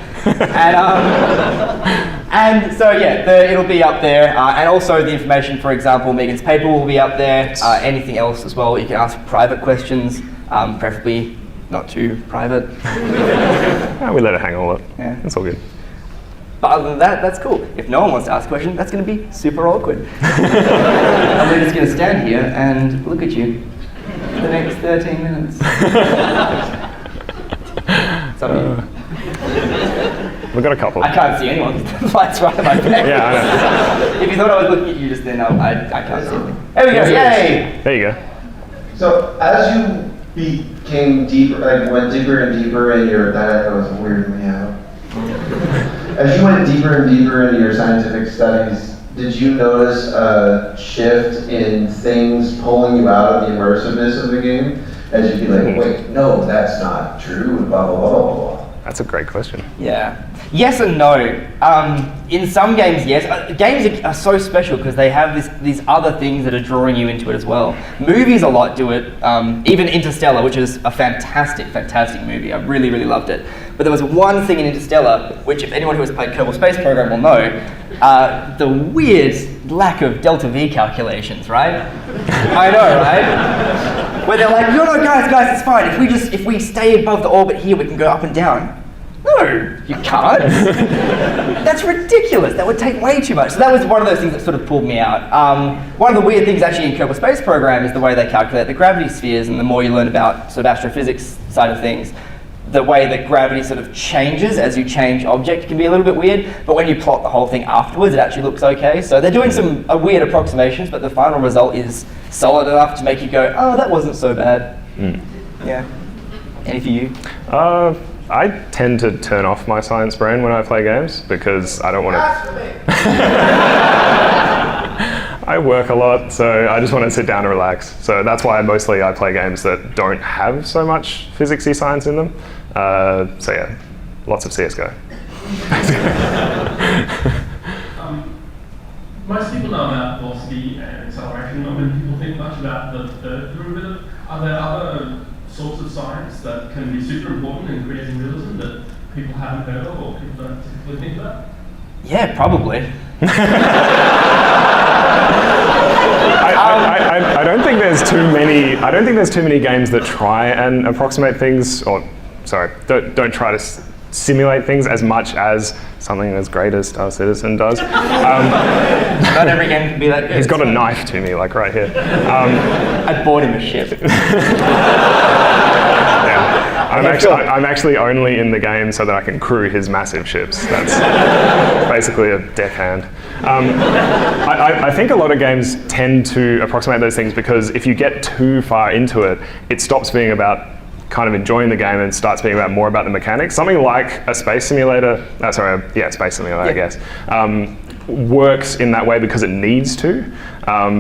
And so yeah, it'll be up there, and also the information, for example, Megan's paper will be up there, anything else as well. You can ask private questions, preferably not too private. We let it hang all up. Yeah. It's all good. But other than that, that's cool. If no one wants to ask a question, that's going to be super awkward. And we're just going to stand here and look at you for the next 13 minutes. It's up to you. We've got a couple. I can't see anyone. The light's right in my back. Yeah, I know. If you thought I was looking at you just then, I can't see anything. There we go. Yay! There you go. So as you became deeper, like went deeper and deeper in your, that was weird in me out. As you went deeper and deeper into your scientific studies, did you notice a shift in things pulling you out of the immersiveness of the game? As you'd be like, wait, no, that's not true, blah, blah, blah, blah, blah. That's a great question. Yeah. Yes and no. In some games, yes. Games are so special because they have these other things that are drawing you into it as well. Movies a lot do it. Even Interstellar, which is a fantastic, fantastic movie. I really, really loved it. But there was one thing in Interstellar, which if anyone who has played Kerbal Space Program will know, the weird lack of delta V calculations, right? I know, right? Where they're like, no, guys, it's fine. If we stay above the orbit here, we can go up and down. No, you can't. That's ridiculous. That would take way too much. So that was one of those things that sort of pulled me out. One of the weird things actually in Kerbal Space Program is the way they calculate the gravity spheres, and the more you learn about sort of astrophysics side of things, the way that gravity sort of changes as you change object can be a little bit weird, but when you plot the whole thing afterwards, it actually looks okay. So they're doing some weird approximations, but the final result is solid enough to make you go, oh, that wasn't so bad. Yeah. Any for you? I tend to turn off my science brain when I play games because I don't want to... I work a lot, so I just want to sit down and relax. So that's why mostly I play games that don't have so much physicsy science in them. So yeah, lots of CSGO. Most people know about velocity and acceleration, but when people think much about the third derivative, are there other sorts of science that can be super important in creating realism that people haven't heard of or people don't typically think about? Yeah, probably. I don't think there's too many. I don't think there's too many games that try and approximate things, or sorry, don't try to simulate things as much as something as great as Star Citizen does. Not every game can be that good. He's got a knife to me, like right here. I bought him a ship. I'm actually only in the game so that I can crew his massive ships. That's basically a deckhand. I think a lot of games tend to approximate those things because if you get too far into it, it stops being about kind of enjoying the game and starts being more about the mechanics. Something like a space simulator, space simulator, I guess, works in that way because it needs to,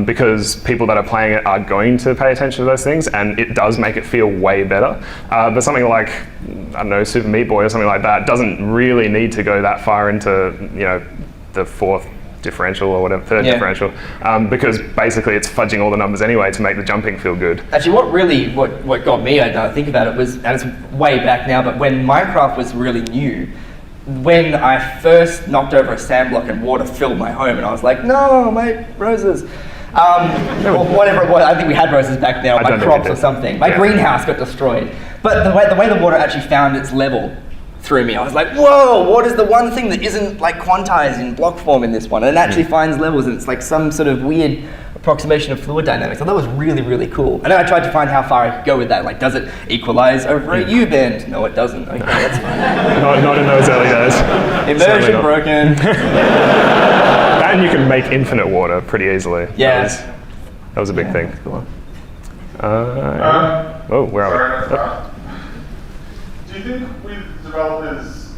because people that are playing it are going to pay attention to those things, and it does make it feel way better. But something like, I don't know, Super Meat Boy or something like that doesn't really need to go that far into, the fourth differential or whatever, third differential, because basically it's fudging all the numbers anyway to make the jumping feel good. Actually, what got me, I think about it, was, and it's way back now, but when Minecraft was really new, when I first knocked over a sand block and water filled my home, and I was like, no, my roses. Or whatever it was, I think we had roses back then, or my crops or something. My greenhouse got destroyed. But the way the water actually found its level threw me. I was like, whoa, what is the one thing that isn't like quantized in block form in this one? And it actually finds levels, and it's like some sort of weird approximation of fluid dynamics. So that was really, really cool. And then I tried to find how far I could go with that. Like, does it equalize over a U-bend? No, it doesn't. Okay, that's fine. Not in those early days. Immersion broken. And you can make infinite water pretty easily. Yeah. That was a big thing. Cool. Oh, where are we? Do you think with developers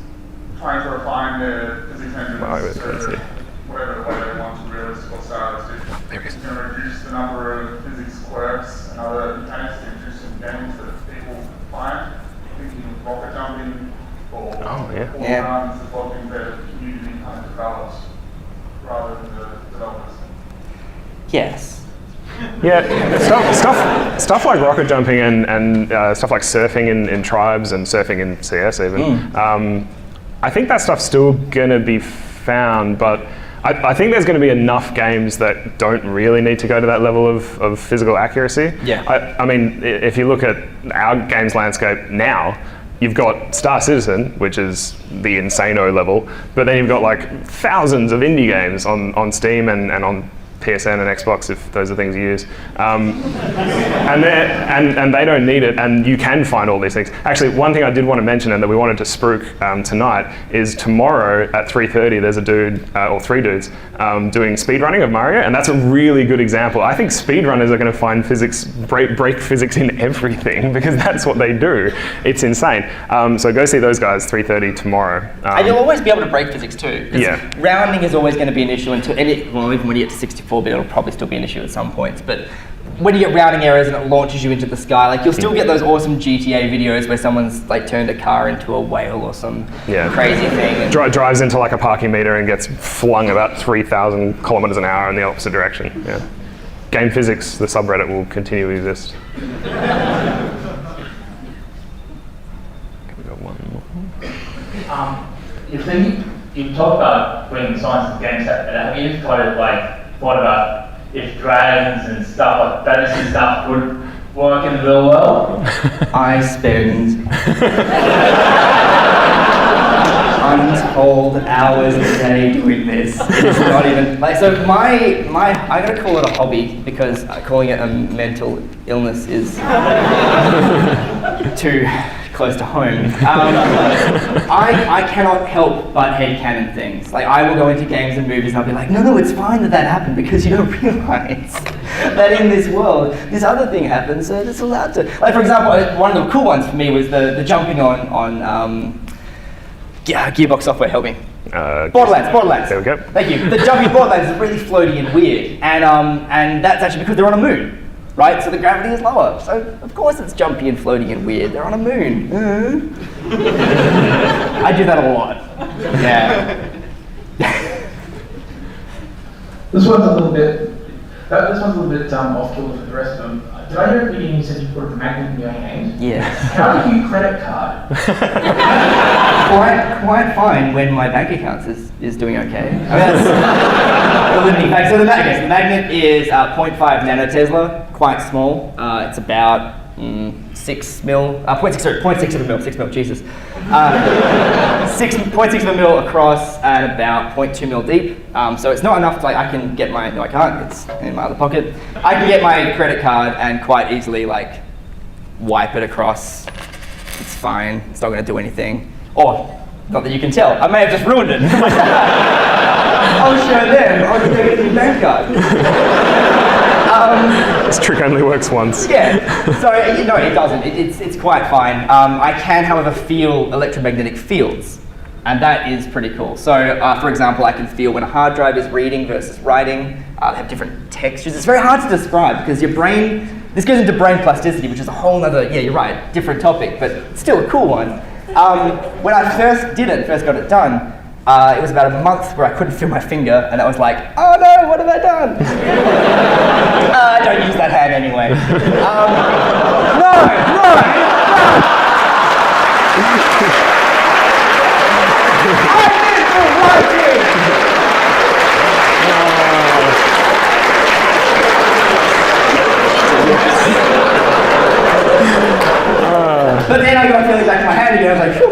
trying to refine their physics engines to whatever way they want to realistic or stylistic, it's going to reduce the number of physics quirks and other mechanics introduced in games that people find? Thinking of rocket jumping or guns developing their community kind of develops rather than the developers? Yes. Yeah, stuff like rocket jumping and stuff like surfing in tribes and surfing in CS even. I think that stuff's still going to be found, but I think there's going to be enough games that don't really need to go to that level of physical accuracy. Yeah. I mean, if you look at our games landscape now, you've got Star Citizen, which is the insano level, but then you've got like thousands of indie games on Steam and on PSN and Xbox, if those are things you use. And they don't need it, and you can find all these things. Actually, one thing I did want to mention and that we wanted to spruik tonight is tomorrow at 3:30 there's a dude, or three dudes, doing speedrunning of Mario, and that's a really good example. I think speedrunners are going to find physics, break physics in everything, because that's what they do. It's insane. So go see those guys, 3:30 tomorrow. And you'll always be able to break physics too. Yeah. Rounding is always going to be an issue until, even when you get to 64-bit, it'll probably still be an issue at some points. But when you get rounding errors and it launches you into the sky, like you'll still get those awesome GTA videos where someone's like turned a car into a whale or some crazy thing. And drives into like a parking meter and gets flung about 3,000 kilometers an hour in the opposite direction. Yeah. Game physics, the subreddit, will continue to exist. We got one more. You talked about bringing science to games. Have you thought about if dragons and stuff like fantasy stuff would work in the real world? I spend untold hours a day doing this. It's not even like, so I'm gonna call it a hobby, because calling it a mental illness is too close to home. I cannot help but headcanon things. Like, I will go into games and movies and I'll be like, no, it's fine that happened, because you don't realize that in this world, this other thing happens, so it's allowed to. Like, for example, one of the cool ones for me was the jumping on Gearbox software, help me. Borderlands. There we go. Thank you. The jumping Borderlands is really floaty and weird, and that's actually because they're on a moon. Right, so the gravity is lower. So of course it's jumpy and floaty and weird. They're on a moon. I do that a lot. Yeah. This one's a little bit off kilter for the rest of them. Did I hear at the beginning you said you put a magnet in your hand? Yeah. How do you credit card? quite fine when my bank account is doing okay. I mean, that's the limiting factor. So the magnet is 0.5 nanotesla, quite small. It's about 6 mil, 0.6 of a mil, 6 mil, Jesus. 0.6 of a mil across and about 0.2 mil deep. So it's not enough, like I can get my, no I can't, it's in my other pocket. I can get my credit card and quite easily like wipe it across. It's fine, it's not gonna do anything. Or, not that you can tell, I may have just ruined it. I'll show them, I'll just take a new bank card. This trick only works once. Yeah, so it doesn't. It's quite fine. I can, however, feel electromagnetic fields, and that is pretty cool. So, for example, I can feel when a hard drive is reading versus writing. They have different textures. It's very hard to describe because your brain, this goes into brain plasticity, which is a whole other, yeah, you're right, different topic, but still a cool one. When I first got it done, it was about a month where I couldn't feel my finger, and I was like, oh no, what have I done? I don't use that hand anyway. But then I got feeling back to my hand again, I was like, phew,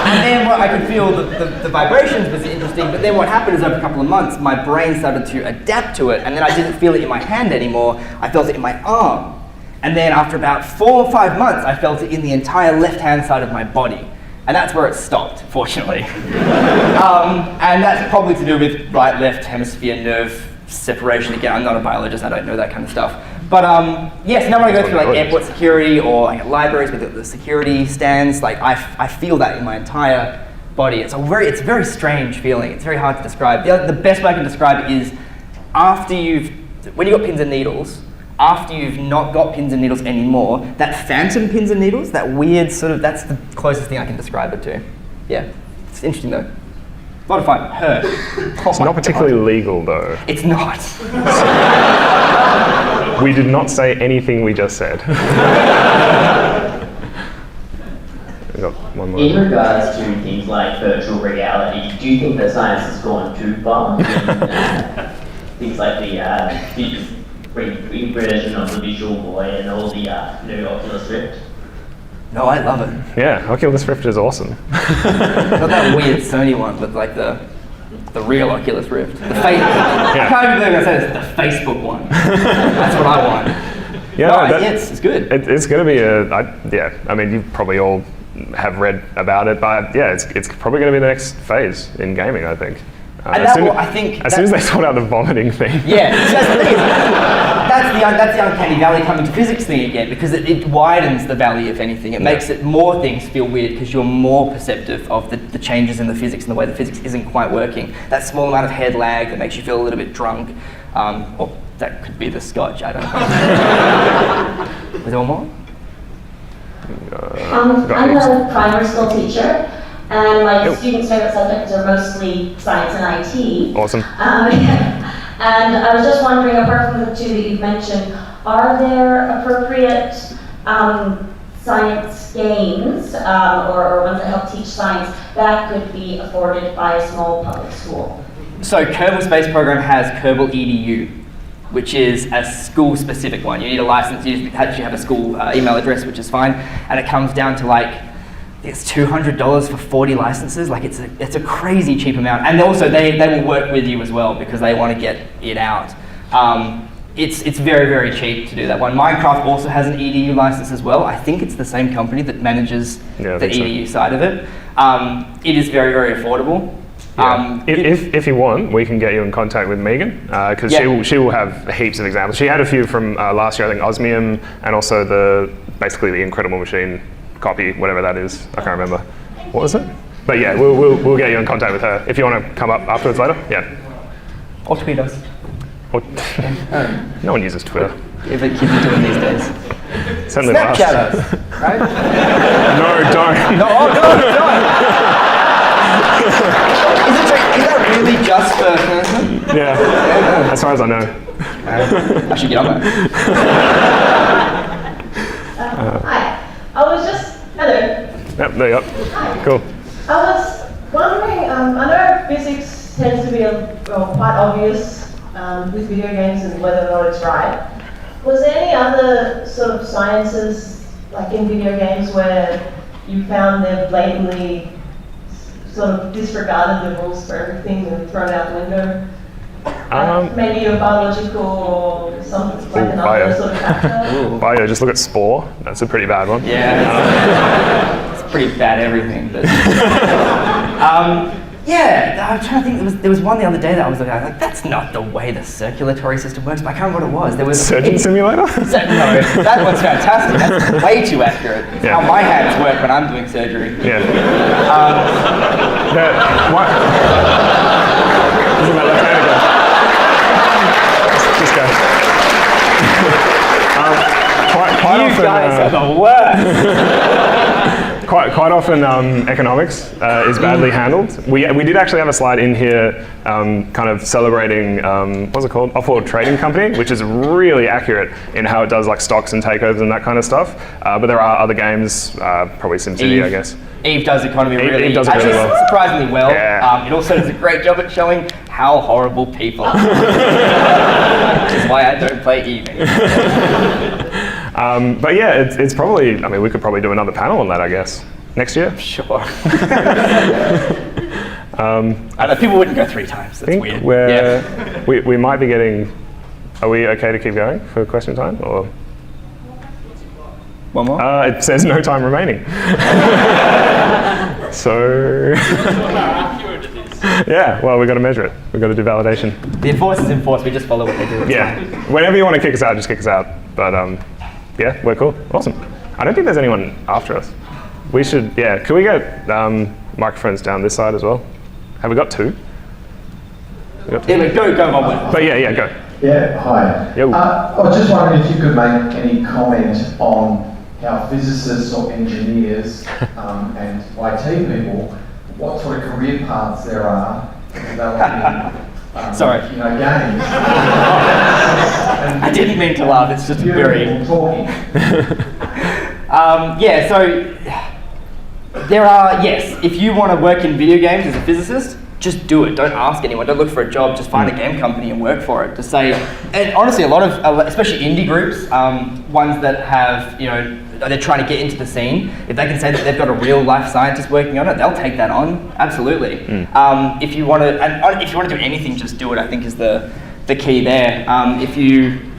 and then I could feel the vibrations was interesting, but then what happened is over a couple of months, my brain started to adapt to it, and then I didn't feel it in my hand anymore, I felt it in my arm. And then after about 4 or 5 months, I felt it in the entire left-hand side of my body. And that's where it stopped, fortunately. And that's probably to do with right-left hemisphere nerve separation. Again, I'm not a biologist, I don't know that kind of stuff. But yes, now when I go through like airport security or like libraries with the security stands, like I feel that in my entire body. It's very strange feeling. It's very hard to describe. The best way I can describe it is when you've got pins and needles, after you've not got pins and needles anymore, that phantom pins and needles, that weird that's the closest thing I can describe it to. Yeah, it's interesting though. A lot of fun. Hurt. It's not particularly legal though. It's not. We did not say anything we just said. We've got one more. In regards to things like virtual reality, do you think that science has gone too far? Things like the version of the Visual Boy and all the new Oculus Rift? No, I love it. Yeah, Oculus Rift is awesome. Not that weird Sony one, but like the real Oculus Rift. I can't even believe I said it's the Facebook one. That's what I want. Yeah, it's good. It's going to be I mean, you probably all have read about it, but yeah, it's probably going to be the next phase in gaming, I think. As soon as they sort out the vomiting thing. Yeah, so that's the uncanny valley coming to physics thing again, because it widens the valley, if anything. It makes it more things feel weird because you're more perceptive of the changes in the physics and the way the physics isn't quite working. That small amount of head lag that makes you feel a little bit drunk, or that could be the scotch, I don't know. Was there one more? I'm a primary school teacher, and my students' favorite subjects are mostly science and IT. Awesome. And I was just wondering, apart from the two that you've mentioned, are there appropriate science games or ones that help teach science that could be afforded by a small public school? So Kerbal Space Program has Kerbal EDU, which is a school-specific one. You need a license, you actually have a school email address, which is fine, and it comes down to like, it's $200 for 40 licenses. Like it's a crazy cheap amount. And also they will work with you as well because they want to get it out. It's very, very cheap to do that one. Minecraft also has an EDU license as well. I think it's the same company that manages the EDU side of it. It is very, very affordable. Yeah. If you want, we can get you in contact with Megan because she will have heaps of examples. She had a few from last year, I think Osmium, and also basically the Incredible Machine copy, whatever that is. I can't remember. What was it? But yeah, we'll get you in contact with her if you want to come up afterwards later. Yeah. Or tweet us. No one uses Twitter. Yeah, but kids are doing these days. Certainly Snapchat us, right? No, don't. Is that really just for? Yeah. As far as I know. I should get on that. Hi. I was just, hello. Yep, there you go. Hi. Cool. I was wondering, I know physics tends to be quite obvious with video games and whether or not it's right. Was there any other sort of sciences, like in video games, where you found they've blatantly sort of disregarded the rules for everything and thrown out the window? Maybe a biological or something like another sort of factor? Bio, just look at Spore. That's a pretty bad one. Yeah, it's pretty bad everything. But yeah, I'm trying to think. There was one the other day that I was like, that's not the way the circulatory system works. But I can't remember what it was. There was Surgeon Simulator? No, that one's fantastic. That's way too accurate. It's how my hands work when I'm doing surgery. Yeah. What? Isn't that left hand again? Just go. Quite you often, guys are the worst. Quite often, economics is badly handled. We did actually have a slide in here, kind of celebrating what's it called, Off-World Trading Company, which is really accurate in how it does like stocks and takeovers and that kind of stuff. But there are other games, probably SimCity, I guess. Eve does economy Eve does it really well. Surprisingly well. Yeah. It also does a great job at showing how horrible people are. Which is why I don't play Eve anymore. But yeah, it's probably, I mean, we could probably do another panel on that, I guess, next year. Sure. I know, people wouldn't go 3 times, that's weird. We might be getting, are we okay to keep going for question time, or? One more? It says no time remaining. So. How accurate it is. Yeah, well, we've got to measure it. We've got to do validation. The enforcers enforce, we just follow what they do. It's Yeah. fine. Whenever you want to kick us out, just kick us out. But yeah, we're cool. Awesome. I don't think there's anyone after us. We should, yeah. Can we get microphones down this side as well? Have we got two? Yeah, but go one way. But yeah, go. Yeah, hi. Yo. I was just wondering if you could make any comment on how physicists or engineers and IT people, what sort of career paths there are developing Sorry. games. I didn't mean to laugh, it's just very... talking. Yeah, so there are, yes, if you want to work in video games as a physicist, just do it. Don't ask anyone. Don't look for a job. Just find a game company and work for it. Just say, and honestly, a lot of, especially indie groups, ones that have, they're trying to get into the scene. If they can say that they've got a real life scientist working on it, they'll take that on. Absolutely. If you want to, and if you want to do anything, just do it. I think is the key there.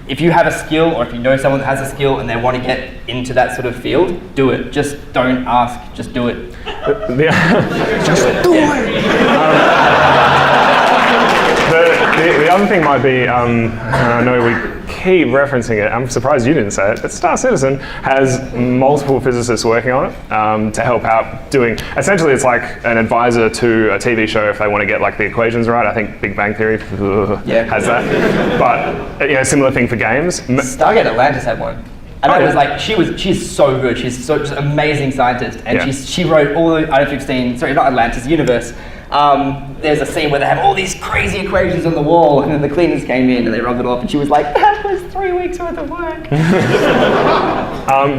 If you have a skill, or if you know someone that has a skill and they want to get into that sort of field, do it. Just don't ask. Just do it. The other thing might be, I know we keep referencing it, I'm surprised you didn't say it, but Star Citizen has multiple physicists working on it to help out doing, essentially it's like an advisor to a TV show if they want to get like the equations right. I think Big Bang Theory has that. But similar thing for games. Stargate Atlantis had one. And that was like, she's so good. She's just an amazing scientist. And she wrote all the, I don't know if you've seen, sorry, not Atlantis, Universe. There's a scene where they have all these crazy equations on the wall, and then the cleaners came in and they rubbed it off, and she was like, that was 3 weeks worth of work.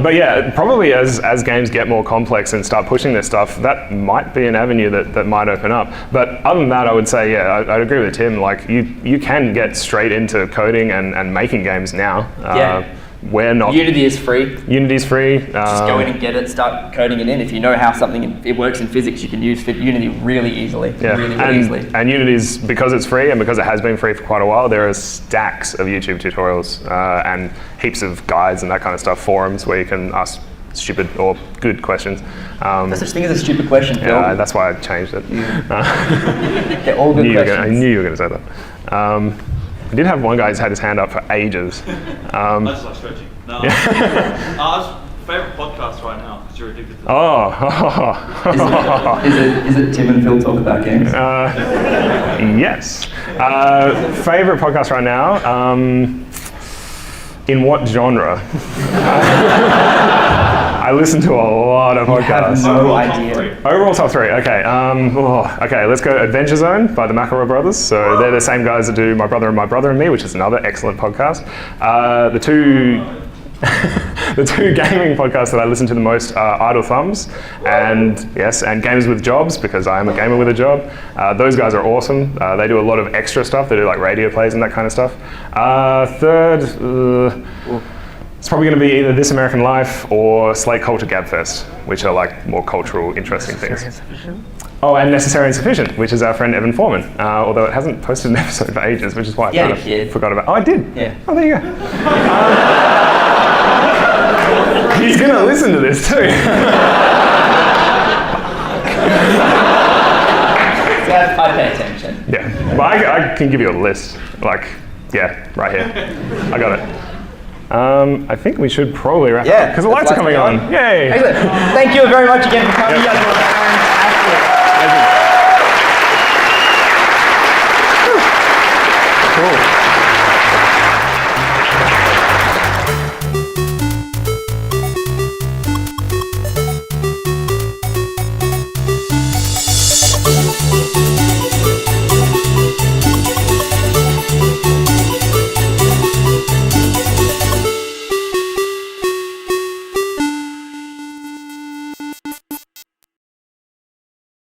But yeah, probably as games get more complex and start pushing this stuff, that might be an avenue that might open up. But other than that, I would say, yeah, I'd agree with Tim. Like, you can get straight into coding and making games now. We're not. Unity is free. Unity's free. Just go in and get it, start coding it in. If you know how something it works in physics, you can use Unity really easily. Yeah. Really easily. And Unity's, because it's free and because it has been free for quite a while, there are stacks of YouTube tutorials and heaps of guides and that kind of stuff, forums where you can ask stupid or good questions. There's such thing as a stupid question, Phil. Yeah, that's why I changed it. They're all good questions. I knew you were going to say that. I did have one guy who's had his hand up for ages. That's like stretching. No. Favorite podcast right now because you're addicted to it. Is it Tim and Phil talk about games? Yes. Favorite podcast right now? In what genre? I listen to a lot of podcasts. I have no idea. Overall top three. Okay. Okay. Let's go. Adventure Zone by the McElroy brothers. So they're the same guys that do My Brother and Me, which is another excellent podcast. The two gaming podcasts that I listen to the most are Idle Thumbs and Gamers with Jobs, because I am a gamer with a job. Those guys are awesome. They do a lot of extra stuff. They do like radio plays and that kind of stuff. Third, it's probably going to be either This American Life or Slate Culture Gabfest, which are like more cultural, interesting things. Oh, and Necessary and Sufficient, which is our friend Evan Foreman, although it hasn't posted an episode for ages, which is why I kind of forgot about it. Oh, I did? Yeah. Oh, there you go. He's going to listen to this too. I pay attention. Yeah, but I can give you a list, like, right here. I got it. I think we should probably wrap up, because the lights are coming on. Yay! Excellent. Thank you very much again for coming. You guys were fantastic.